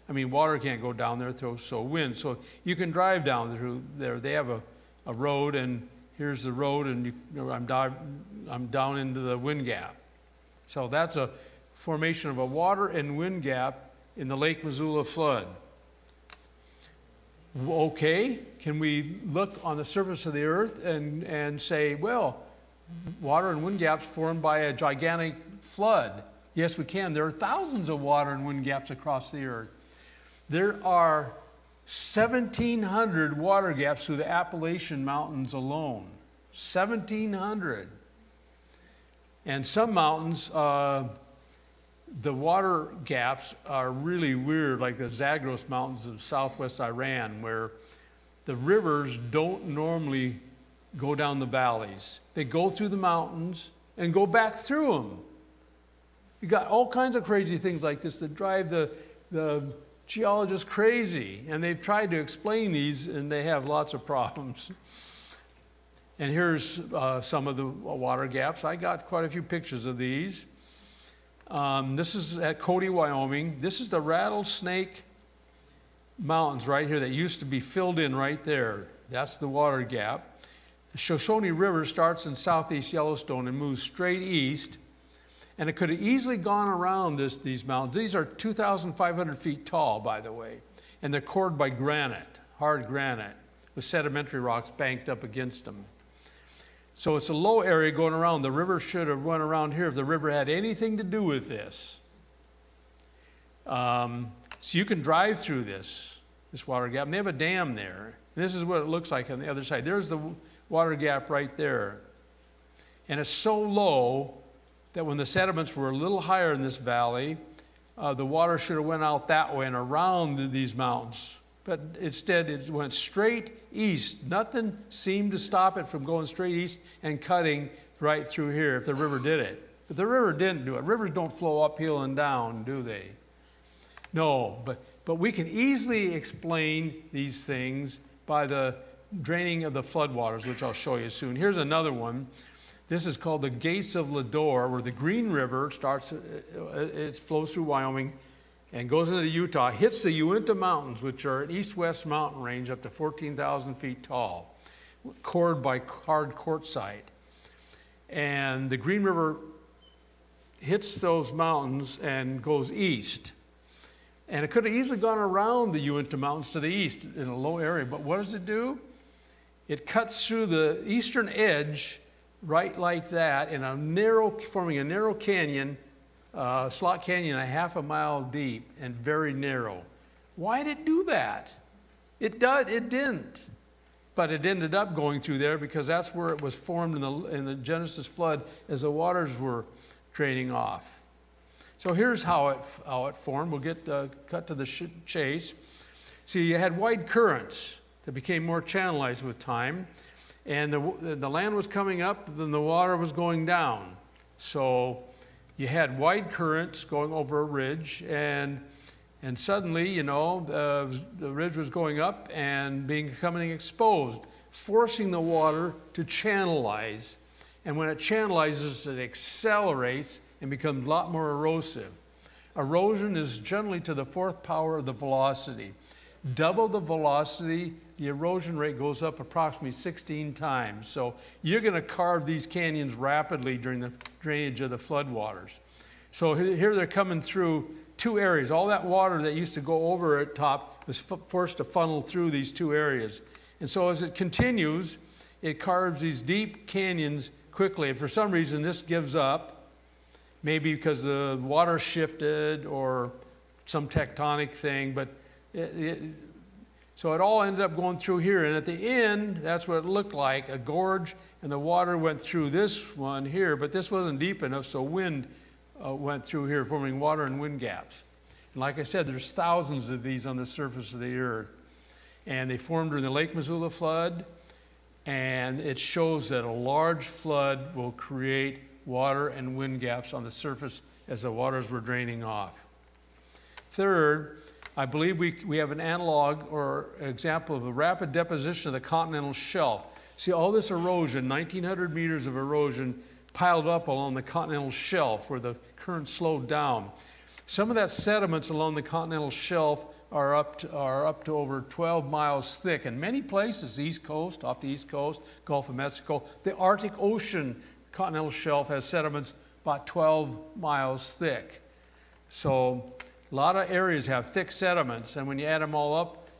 Water can't go down there, so wind. So you can drive down through there. They have a road, and here's the road, and I'm down into the wind gap. So that's a formation of a water and wind gap in the Lake Missoula flood. Okay, can we look on the surface of the earth and say, well, water and wind gaps formed by a gigantic flood? Yes, we can. There are thousands of water and wind gaps across the earth. There are 1,700 water gaps through the Appalachian Mountains alone. 1,700. And some mountains, the water gaps are really weird, like the Zagros Mountains of southwest Iran, where the rivers don't normally go down the valleys. They go through the mountains and go back through them. You got all kinds of crazy things like this that drive the geologists crazy, and they've tried to explain these, and they have lots of problems. And here's some of the water gaps. I got quite a few pictures of these. This is at Cody, Wyoming. This is the Rattlesnake Mountains right here that used to be filled in right there. That's the water gap. The Shoshone River starts in southeast Yellowstone and moves straight east. And it could have easily gone around these mountains. These are 2,500 feet tall, by the way. And they're cored by granite, hard granite, with sedimentary rocks banked up against them. So it's a low area going around. The river should have run around here if the river had anything to do with this. So you can drive through this water gap. And they have a dam there. And this is what it looks like on the other side. There's the water gap right there. And it's so low that when the sediments were a little higher in this valley, the water should have went out that way and around these mountains. But instead, it went straight east. Nothing seemed to stop it from going straight east and cutting right through here if the river did it. But the river didn't do it. Rivers don't flow uphill and down, do they? No, but we can easily explain these things by the draining of the floodwaters, which I'll show you soon. Here's another one. This is called the Gates of Lador, where the Green River starts, it flows through Wyoming and goes into Utah, hits the Uinta Mountains, which are an east-west mountain range up to 14,000 feet tall, cored by hard quartzite. And the Green River hits those mountains and goes east. And it could have easily gone around the Uinta Mountains to the east in a low area, but what does it do? It cuts through the eastern edge right like that, forming a narrow canyon, slot canyon, a half a mile deep and very narrow. Why did it do that? It didn't. But it ended up going through there because that's where it was formed in the Genesis flood as the waters were draining off. So here's how it formed. We'll get cut to the chase. See, you had wide currents that became more channelized with time. And the land was coming up, then the water was going down. So you had wide currents going over a ridge, and suddenly, the ridge was going up and becoming exposed, forcing the water to channelize. And when it channelizes, it accelerates and becomes a lot more erosive. Erosion is generally to the fourth power of the velocity. Double the velocity, the erosion rate goes up approximately 16 times. So you're going to carve these canyons rapidly during the drainage of the floodwaters. So here they're coming through two areas. All that water that used to go over at top was forced to funnel through these two areas. And so as it continues, it carves these deep canyons quickly. And for some reason, this gives up, maybe because the water shifted or some tectonic thing, but so it all ended up going through here. And at the end, that's what it looked like, a gorge, and the water went through this one here, but this wasn't deep enough, so wind went through here, forming water and wind gaps. And like I said, there's thousands of these on the surface of the earth. And they formed during the Lake Missoula flood, and it shows that a large flood will create water and wind gaps on the surface as the waters were draining off. Third, I believe we have an analog or example of a rapid deposition of the continental shelf. See, all this erosion, 1,900 meters of erosion, piled up along the continental shelf where the current slowed down. Some of that sediments along the continental shelf are up to over 12 miles thick. In many places, East Coast, off the East Coast, Gulf of Mexico, the Arctic Ocean continental shelf has sediments about 12 miles thick. So a lot of areas have thick sediments, and when you add them all up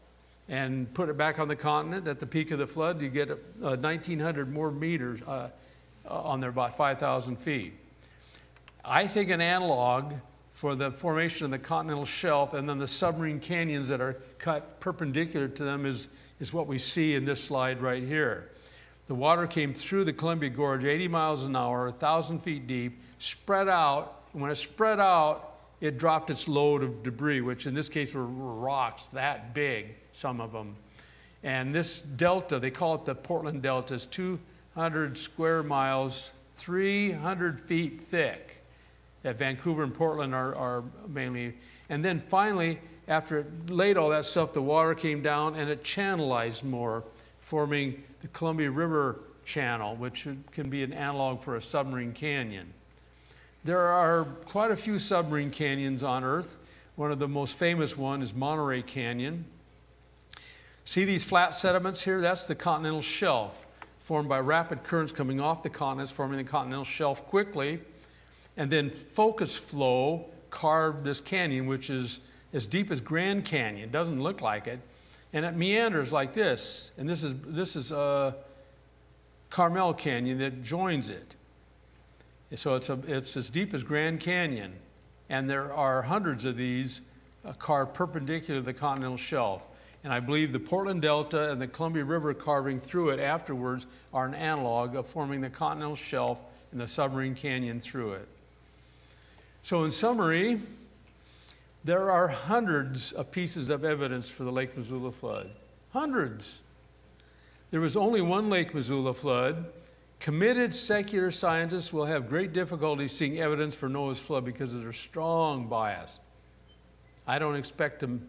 and put it back on the continent at the peak of the flood, you get 1,900 more meters on there, about 5,000 feet. I think an analog for the formation of the continental shelf and then the submarine canyons that are cut perpendicular to them is what we see in this slide right here. The water came through the Columbia Gorge 80 miles an hour, 1,000 feet deep, spread out. And when it spread out, it dropped its load of debris, which in this case were rocks that big, some of them. And this delta, they call it the Portland Delta, is 200 square miles, 300 feet thick. That Vancouver and Portland are mainly. And then finally, after it laid all that stuff, the water came down and it channelized more, forming the Columbia River Channel, which can be an analog for a submarine canyon. There are quite a few submarine canyons on Earth. One of the most famous one is Monterey Canyon. See these flat sediments here? That's the continental shelf, formed by rapid currents coming off the continents, forming the continental shelf quickly. And then focus flow carved this canyon, which is as deep as Grand Canyon. Doesn't look like it. And it meanders like this. And this is Carmel Canyon that joins it. So it's as deep as Grand Canyon. And there are hundreds of these carved perpendicular to the continental shelf. And I believe the Portland Delta and the Columbia River carving through it afterwards are an analog of forming the continental shelf and the submarine canyon through it. So in summary, there are hundreds of pieces of evidence for the Lake Missoula flood. Hundreds. There was only one Lake Missoula flood. Committed secular scientists will have great difficulty seeing evidence for Noah's flood because of their strong bias. I don't expect them,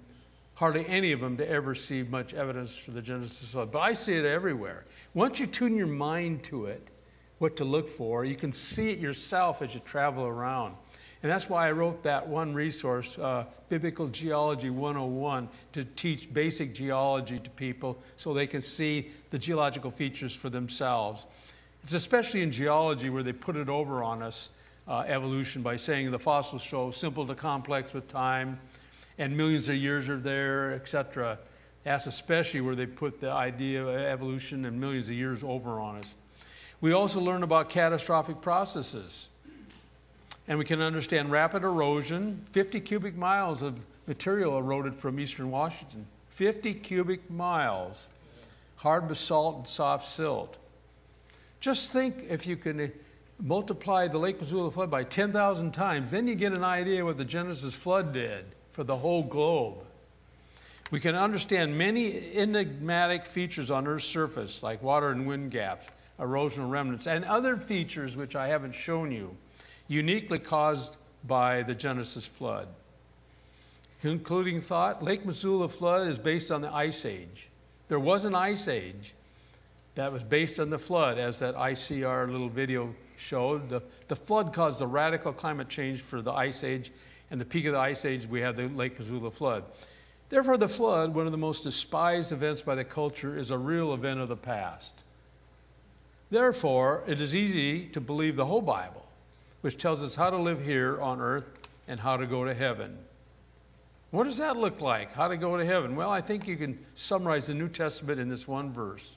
hardly any of them, to ever see much evidence for the Genesis flood, but I see it everywhere. Once you tune your mind to it, what to look for, you can see it yourself as you travel around. And that's why I wrote that one resource, Biblical Geology 101, to teach basic geology to people so they can see the geological features for themselves. It's especially in geology where they put it over on us, evolution, by saying the fossils show simple to complex with time, and millions of years are there, etc. That's especially where they put the idea of evolution and millions of years over on us. We also learn about catastrophic processes. And we can understand rapid erosion. 50 cubic miles of material eroded from eastern Washington. 50 cubic miles. Hard basalt and soft silt. Just think if you can multiply the Lake Missoula flood by 10,000 times, then you get an idea what the Genesis flood did for the whole globe. We can understand many enigmatic features on Earth's surface, like water and wind gaps, erosional remnants, and other features which I haven't shown you, uniquely caused by the Genesis flood. Concluding thought, Lake Missoula flood is based on the Ice Age. There was an Ice Age that was based on the flood, as that ICR little video showed. The flood caused a radical climate change for the Ice Age, and the peak of the Ice Age, we have the Lake Missoula flood. Therefore, the flood, one of the most despised events by the culture, is a real event of the past. Therefore, it is easy to believe the whole Bible, which tells us how to live here on earth and how to go to heaven. What does that look like, how to go to heaven? Well, I think you can summarize the New Testament in this one verse.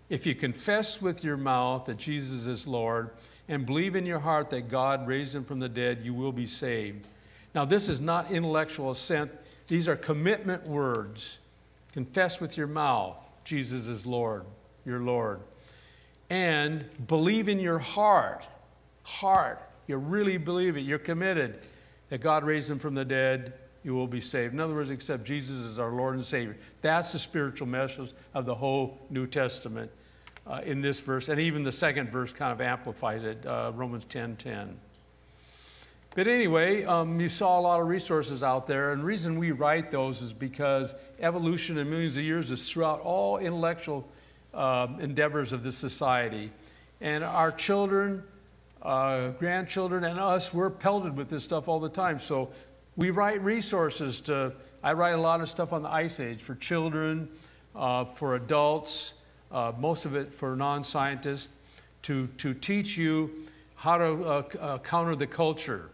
If you confess with your mouth that Jesus is Lord and believe in your heart that God raised him from the dead, you will be saved. Now, this is not intellectual assent. These are commitment words. Confess with your mouth, Jesus is Lord, your Lord. And believe in your heart. You really believe it. You're committed that God raised him from the dead, you will be saved. In other words, accept Jesus as our Lord and Savior. That's the spiritual message of the whole New Testament in this verse. And even the second verse kind of amplifies it, Romans 10:10. But anyway, you saw a lot of resources out there. And the reason we write those is because evolution in millions of years is throughout all intellectual endeavors of this society. And our children, grandchildren, and us, we're pelted with this stuff all the time. So we write resources I write a lot of stuff on the Ice Age for children, for adults, most of it for non-scientists, to teach you how to counter the culture,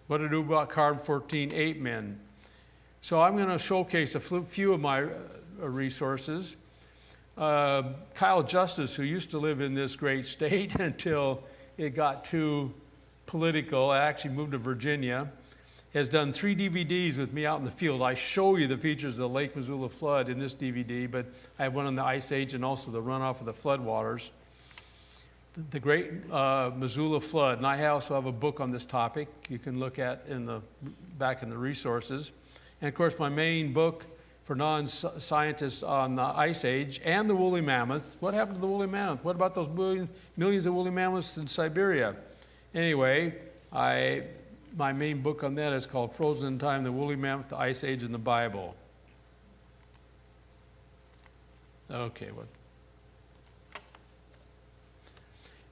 what to do about carbon-14 ape men. So I'm going to showcase a few of my resources. Kyle Justice, who used to live in this great state until it got too political, I actually moved to Virginia, has done 3 DVDs with me out in the field. I show you the features of the Lake Missoula flood in this DVD, but I have one on the Ice Age and also the runoff of the floodwaters. The Great Missoula Flood, and I also have a book on this topic you can look at back in the resources. And of course, my main book for non-scientists on the Ice Age and the woolly mammoth. What happened to the woolly mammoth? What about those millions of woolly mammoths in Siberia? Anyway, my main book on that is called Frozen in Time, the Woolly Mammoth, the Ice Age, and the Bible. Okay, what?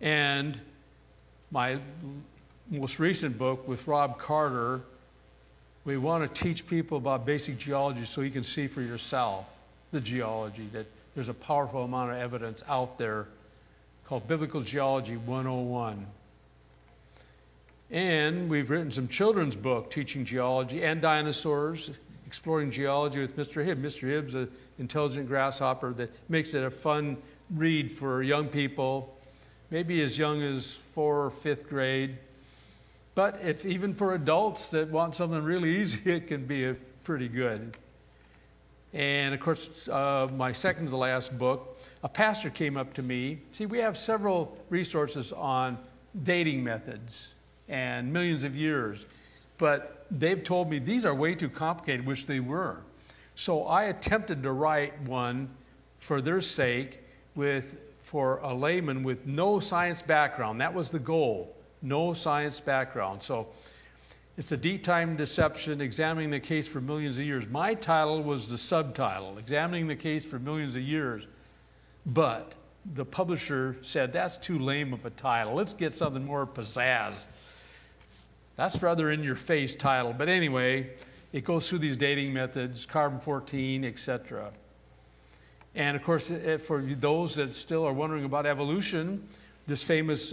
And my most recent book with Rob Carter, we want to teach people about basic geology so you can see for yourself the geology, that there's a powerful amount of evidence out there called Biblical Geology 101. And we've written some children's book teaching geology and dinosaurs, exploring geology with Mr. Hibb. Mr. Hibb's an intelligent grasshopper that makes it a fun read for young people, maybe as young as 4th or 5th grade. But even for adults that want something really easy, it can be pretty good. And of course, my second to last book, a pastor came up to me. See, we have several resources on dating methods and millions of years, but they've told me these are way too complicated, which they were. So I attempted to write one for their sake for a layman with no science background. That was the goal, no science background. So it's a deep time deception, examining the case for millions of years. My title was the subtitle, examining the case for millions of years. But the publisher said, that's too lame of a title. Let's get something more pizzazz. That's rather in-your-face title. But anyway, it goes through these dating methods, carbon-14, etc. And of course, for those that still are wondering about evolution, this famous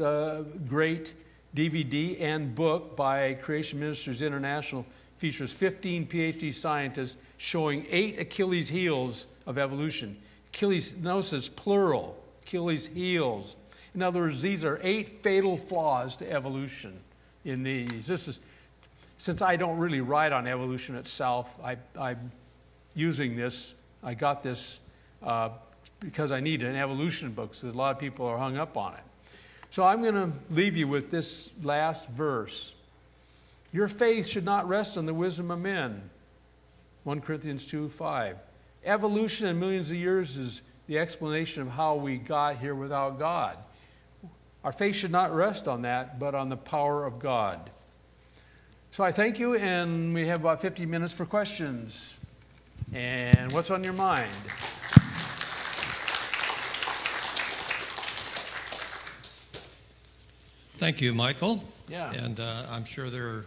great DVD and book by Creation Ministries International features 15 PhD scientists showing 8 Achilles heels of evolution. Achilles, notice it's plural, Achilles heels. In other words, these are 8 fatal flaws to evolution in these. This is, since I don't really write on evolution itself, I'm using this. I got this because I need an evolution book, so a lot of people are hung up on it. So I'm going to leave you with this last verse. Your faith should not rest on the wisdom of men. 1 Corinthians 2:5. Evolution in millions of years is the explanation of how we got here without God. Our faith should not rest on that, but on the power of God. So I thank you, and we have about 50 minutes for questions. And what's on your mind? Thank you, Michael. Yeah. And I'm sure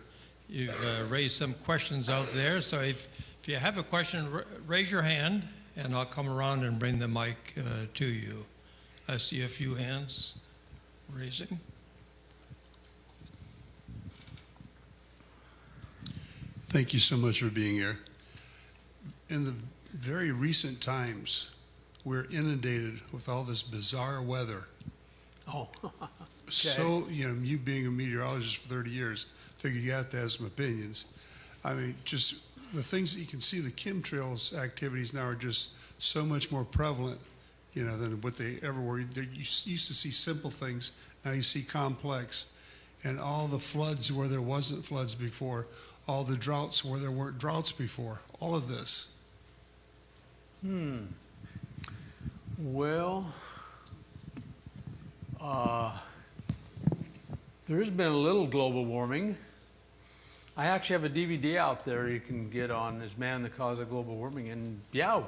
you've raised some questions out there. So if you have a question, raise your hand, and I'll come around and bring the mic to you. I see a few hands raising. Thank you so much for being here. In the very recent times, we're inundated with all this bizarre weather. Oh, okay. So, you being a meteorologist for 30 years, figure you have to have some opinions. I mean, just the things that you can see, the chemtrails activities now are just so much more prevalent, than what they ever were. You used to see simple things, now you see complex. And all the floods where there wasn't floods before, all the droughts where there weren't droughts before, all of this. Well, there's been a little global warming. I actually have a DVD out there you can get on Is Man the Cause of Global Warming? And yeah,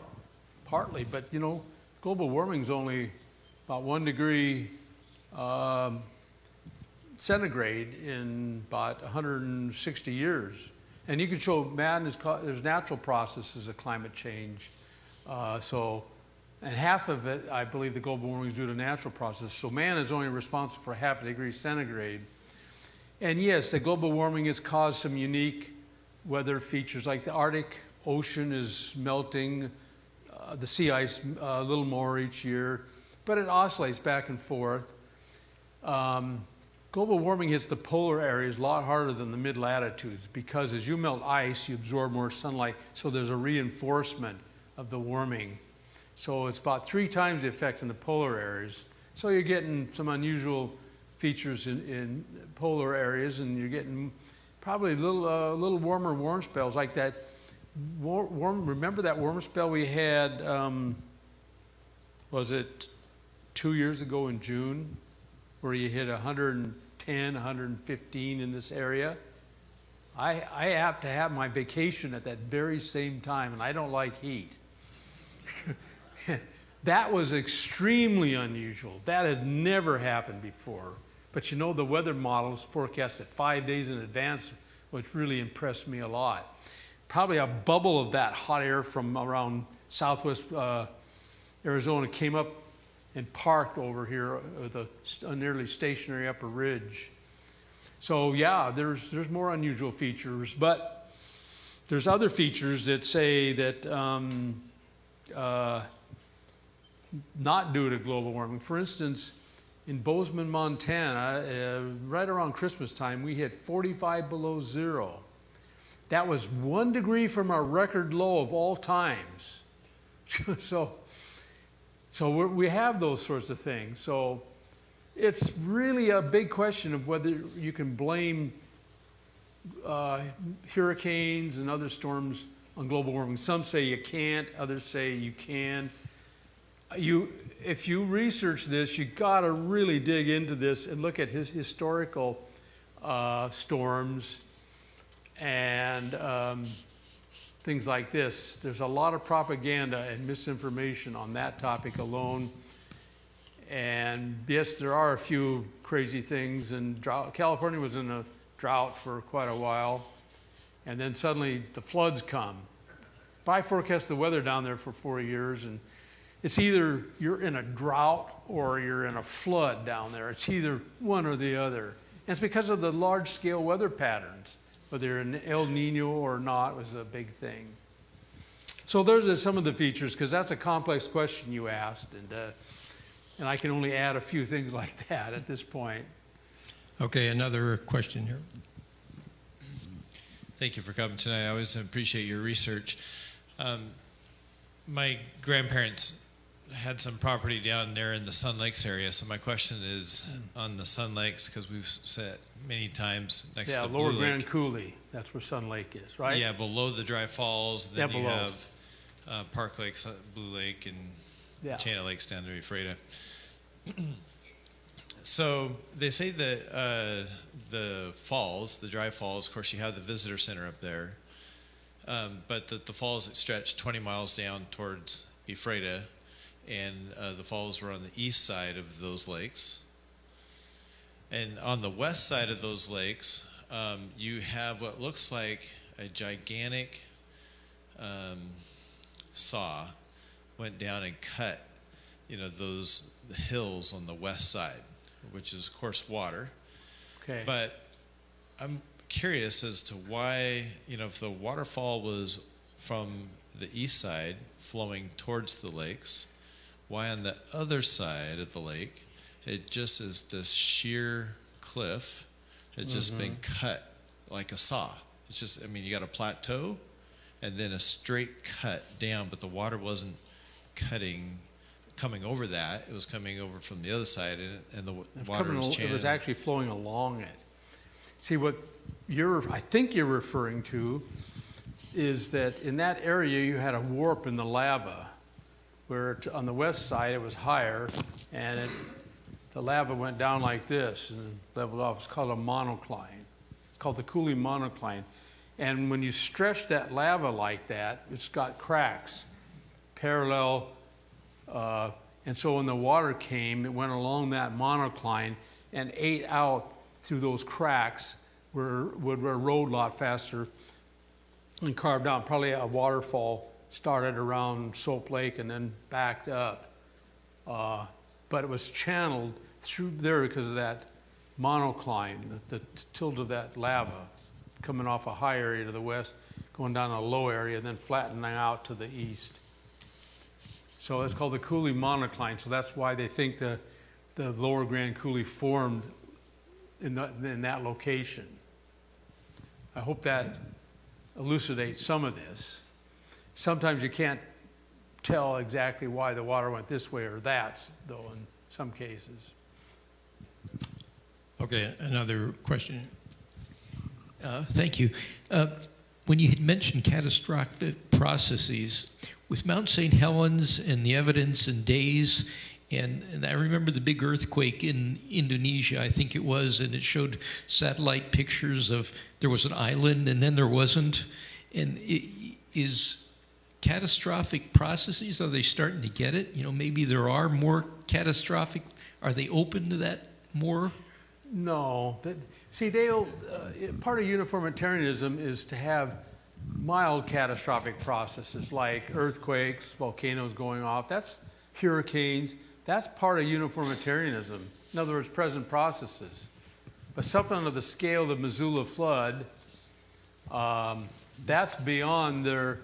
partly, but global warming is only about 1 degree centigrade in about 160 years. And you can show there's natural processes of climate change. And half of it, I believe the global warming is due to natural processes. So man is only responsible for half a degree centigrade. And yes, the global warming has caused some unique weather features, like the Arctic Ocean is melting, the sea ice a little more each year, but it oscillates back and forth. Global warming hits the polar areas a lot harder than the mid-latitudes because as you melt ice, you absorb more sunlight, so there's a reinforcement of the warming. So it's about 3 times the effect in the polar areas. So you're getting some unusual features in polar areas, and you're getting probably a little warmer warm spells like that. Remember that warm spell we had, was it 2 years ago in June, where you hit 110, 115 in this area? I have to have my vacation at that very same time, and I don't like heat. That was extremely unusual. That has never happened before. But you know, the weather models forecast it 5 days in advance, which really impressed me a lot. Probably a bubble of that hot air from around southwest Arizona came up and parked over here with a nearly stationary upper ridge. So yeah, there's more unusual features, but there's other features that say that not due to global warming. For instance, in Bozeman, Montana, right around Christmas time, we hit 45 below zero. That was 1 degree from our record low of all times. So we have those sorts of things. So it's really a big question of whether you can blame hurricanes and other storms on global warming. Some say you can't, others say you can. If you research this, you got to really dig into this and look at his historical storms and things like this. There's a lot of propaganda and misinformation on that topic alone. And yes, there are a few crazy things. And California was in a drought for quite a while, and then suddenly the floods come. But I forecast the weather down there for 4 years, and it's either you're in a drought or you're in a flood down there. It's either one or the other. And it's because of the large-scale weather patterns. Whether you're in El Nino or not was a big thing. So those are some of the features, because that's a complex question you asked, and I can only add a few things like that at this point. Okay, another question here. Thank you for coming tonight. I always appreciate your research. My grandparents had some property down there in the Sun Lakes area, so my question is on the Sun Lakes, because we've sat many times next to Blue Lower Lake. Grand Coulee, that's where Sun Lake is, right? Yeah, below the Dry Falls, then you below. have Park Lake, Blue Lake, and Channel Lakes down to Ephrata. So they say that the falls, the Dry Falls, of course you have the visitor center up there, but the falls that stretch 20 miles down towards Ephrata, and the falls were on the east side of those lakes. And on the west side of those lakes, you have what looks like a gigantic saw went down and cut, those hills on the west side, which is, of course, water. Okay. But I'm curious as to why, if the waterfall was from the east side flowing towards the lakes, why on the other side of the lake, it just is this sheer cliff. It's just been cut like a saw. It's just, you got a plateau and then a straight cut down, but the water wasn't coming over that. It was coming over from the other side, and the water was channeling. It was actually flowing along it. See, what I think you're referring to is that in that area you had a warp in the lava, where on the west side it was higher, and the lava went down like this and leveled off. It's called a monocline. It's called the Coulee monocline. And when you stretch that lava like that, it's got cracks parallel, and And so when the water came, it went along that monocline and ate out through those cracks where would erode a lot faster and carved out. Probably a waterfall started around Soap Lake and then backed up. But it was channeled through there because of that monocline, the tilt of that lava coming off a high area to the west, going down a low area, and then flattening out to the east. So it's called the Coulee monocline. So that's why they think the lower Grand Coulee formed in that location. I hope that elucidates some of this. Sometimes you can't tell exactly why the water went this way or that, though, in some cases. Okay, another question. Thank you. When you had mentioned catastrophic processes, with Mount St. Helens and the evidence and days, and I remember the big earthquake in Indonesia, I think it was, and it showed satellite pictures of there was an island and then there wasn't. And is catastrophic processes, are they starting to get it? You know, maybe there are more catastrophic, are they open to that more? No. See, part of uniformitarianism is to have mild catastrophic processes like earthquakes, volcanoes going off. That's hurricanes. That's part of uniformitarianism. In other words, present processes. But something of the scale of the Missoula flood, that's beyond their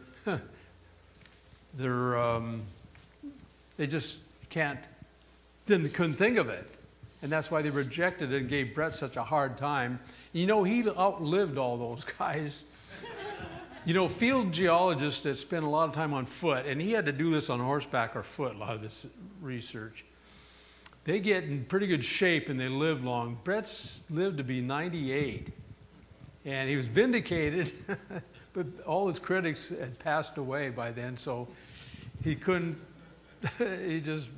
they just couldn't think of it. And that's why they rejected it and gave Brett such a hard time. You know, he outlived all those guys. You know, field geologists that spend a lot of time on foot, and he had to do this on horseback or foot, a lot of this research. They get in pretty good shape and they live long. Brett's lived to be 98. And he was vindicated, but all his critics had passed away by then, so he just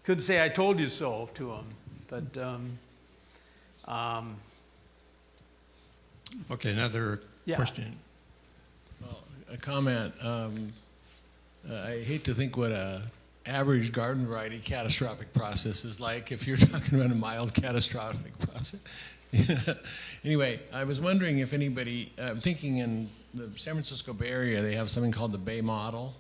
couldn't say, "I told you so" to him. But, Okay, another Yeah. question. Well, a comment. I hate to think what a average garden variety catastrophic process is like if you're talking about a mild catastrophic process. Anyway, I was wondering if anybody, I'm thinking in the San Francisco Bay Area, they have something called the Bay Model,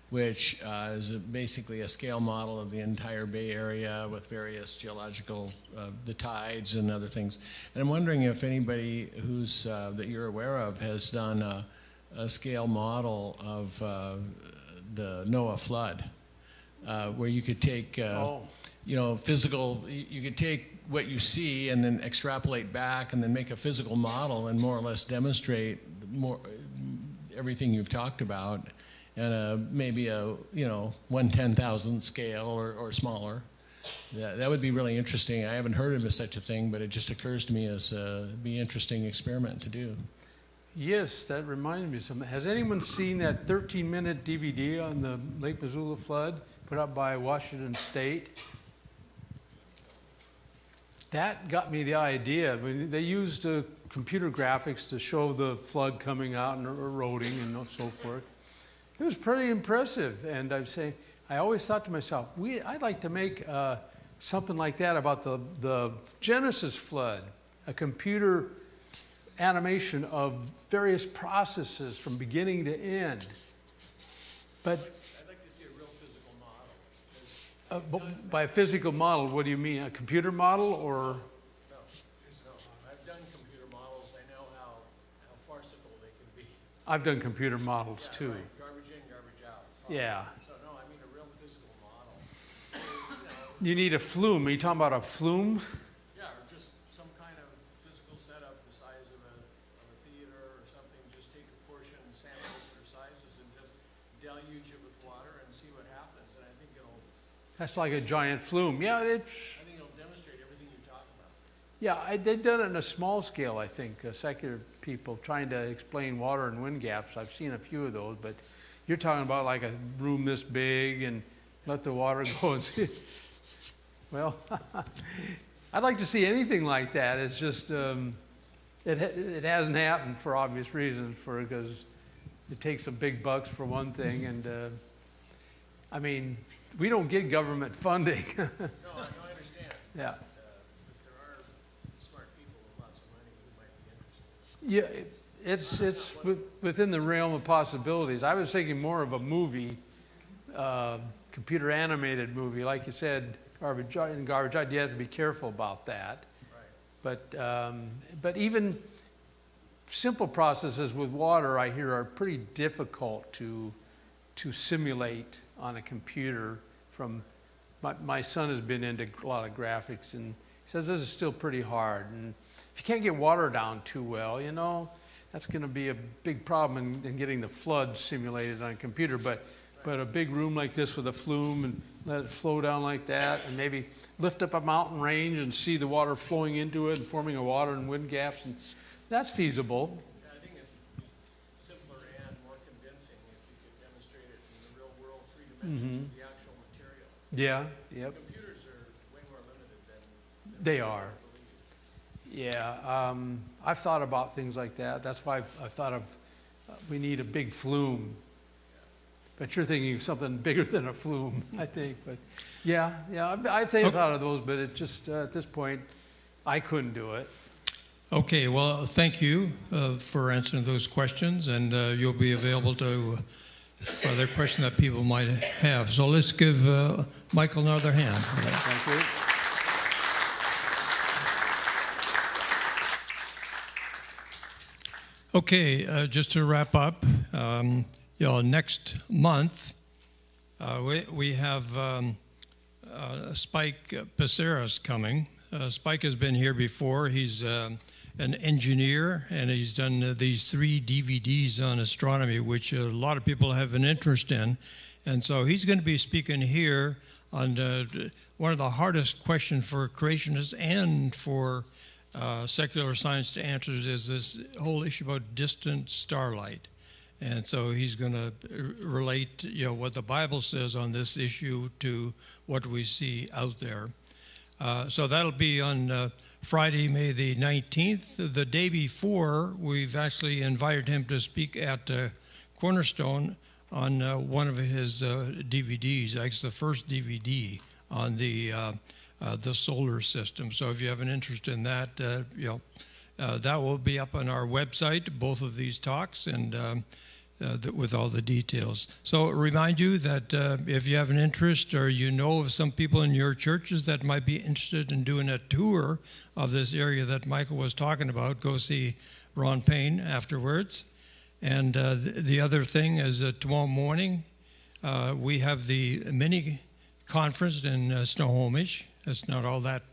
which is basically a scale model of the entire Bay Area with various geological, the tides and other things. And I'm wondering if anybody who's, that you're aware of has done a scale model of the Noah flood, where you could take, you know, physical, you could take what you see and then extrapolate back and then make a physical model and more or less demonstrate everything you've talked about. And maybe a 1/10,000th scale or smaller. That would be really interesting. I haven't heard of such a thing, but it just occurs to me as be interesting experiment to do. yes, that reminded me of something. Has anyone seen that 13-minute DVD on the Lake Missoula flood put up by Washington State? That got me the idea. I mean, they used computer graphics to show the flood coming out and eroding and so forth. It was pretty impressive, and I always thought to myself, I'd like to make something like that about the Genesis flood, a computer animation of various processes from beginning to end. But I'd like to see a real physical model. by a physical model, what do you mean? A computer model or? No, I've done computer models. I know how farcical they can be. I've done computer models too. Right. Garbage in, garbage out. Yeah. So no, I mean a real physical model. You need a flume. Are you talking about a flume? Yeah, or just some kind of physical setup the size of a theater or something. Just take a portion, sample their sizes, and just deluge it with water and see what happens. And I think it'll That's like a giant flume. Yeah, I think it'll demonstrate everything you talk about. yeah. They've done it on a small scale. I think secular people trying to explain water and wind gaps. I've seen a few of those, but you're talking about like a room this big and let the water go and see. Well, I'd like to see anything like that. It's just it hasn't happened for obvious reasons. Because it takes some big bucks for one thing, and I mean, we don't get government funding. No, I understand. Yeah. But there are smart people with lots of money who might be interested. Yeah, it's within the realm of possibilities. I was thinking more of a movie, computer animated movie. Like you said, garbage, you have to be careful about that. Right. But even simple processes with water, I hear, are pretty difficult to simulate on a computer. From my son has been into a lot of graphics, and he says this is still pretty hard. And if you can't get water down too well, you know, that's going to be a big problem in getting the flood simulated on a computer. But a big room like this with a flume and let it flow down like that, and maybe lift up a mountain range and see the water flowing into it and forming a water and wind gaps, and that's feasible. I think it's simpler and more convincing if you could demonstrate it in the real world, 3 dimensions, with the actual material. Yeah, yep. Computers are way more limited than They are. Yeah, I've thought about things like that. That's why I've thought of we need a big flume. But you're thinking of something bigger than a flume, I think. But yeah, I've thought of those, but it just at this point, I couldn't do it. Okay, well, thank you for answering those questions, and you'll be available to for other questions that people might have. So let's give Michael another hand for that. Thank you. Okay, just to wrap up, next month we have Spike Becerra's coming. Spike has been here before. He's an engineer, and he's done these 3 DVDs on astronomy, which a lot of people have an interest in. And so he's going to be speaking here on one of the hardest questions for creationists and for secular science to answer is this whole issue about distant starlight. And so he's going to relate, what the Bible says on this issue to what we see out there. So that'll be on Friday, May the 19th. The day before, we've actually invited him to speak at Cornerstone on one of his DVDs, actually the first DVD on the solar system. So if you have an interest in that, that will be up on our website, both of these talks, and with all the details. So remind you that if you have an interest or you know of some people in your churches that might be interested in doing a tour of this area that Michael was talking about, go see Ron Payne afterwards. And the other thing is tomorrow morning we have the mini conference in Snohomish. It's not all that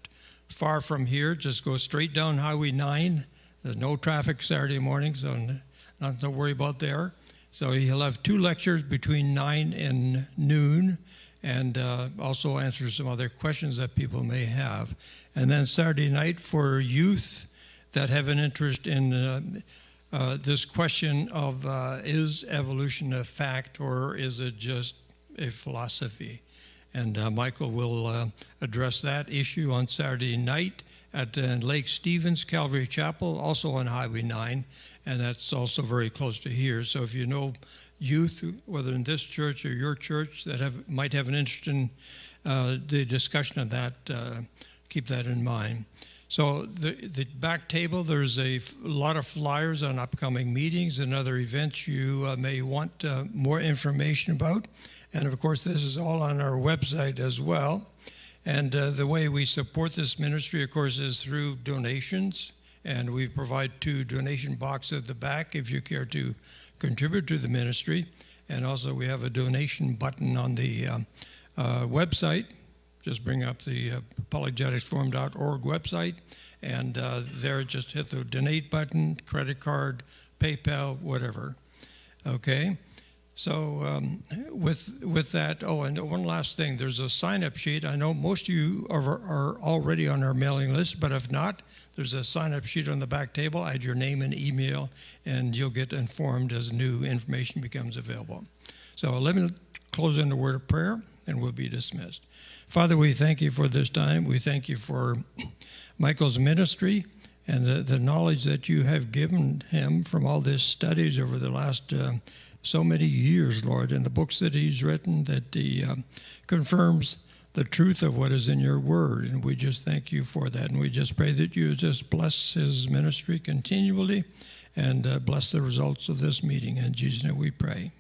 far from here. Just go straight down Highway 9. There's no traffic Saturday morning, so nothing to worry about there. So he'll have 2 lectures between 9 and noon, and also answer some other questions that people may have. And then Saturday night for youth that have an interest in this question of is evolution a fact or is it just a philosophy? And Michael will address that issue on Saturday night at Lake Stevens Calvary Chapel, also on Highway 9, and that's also very close to here. So if you know youth, whether in this church or your church, that might have an interest in the discussion of that, keep that in mind. So the back table, there's a lot of flyers on upcoming meetings and other events you may want more information about. And of course, this is all on our website as well. And the way we support this ministry, of course, is through donations. And we provide 2 donation boxes at the back if you care to contribute to the ministry. And also we have a donation button on the website. Just bring up the apologeticsforum.org website. And there, just hit the donate button, credit card, PayPal, whatever. Okay? So with that, and one last thing, there's a sign-up sheet. I know most of you are already on our mailing list, but if not, there's a sign-up sheet on the back table. Add your name and email, and you'll get informed as new information becomes available. So let me close in a word of prayer, and we'll be dismissed. Father, we thank you for this time. We thank you for Michael's ministry and the knowledge that you have given him from all these studies over the last so many years, Lord, in the books that he's written, that he confirms the truth of what is in your word. And we just thank you for that. And we just pray that you just bless his ministry continually and bless the results of this meeting. In Jesus' name we pray.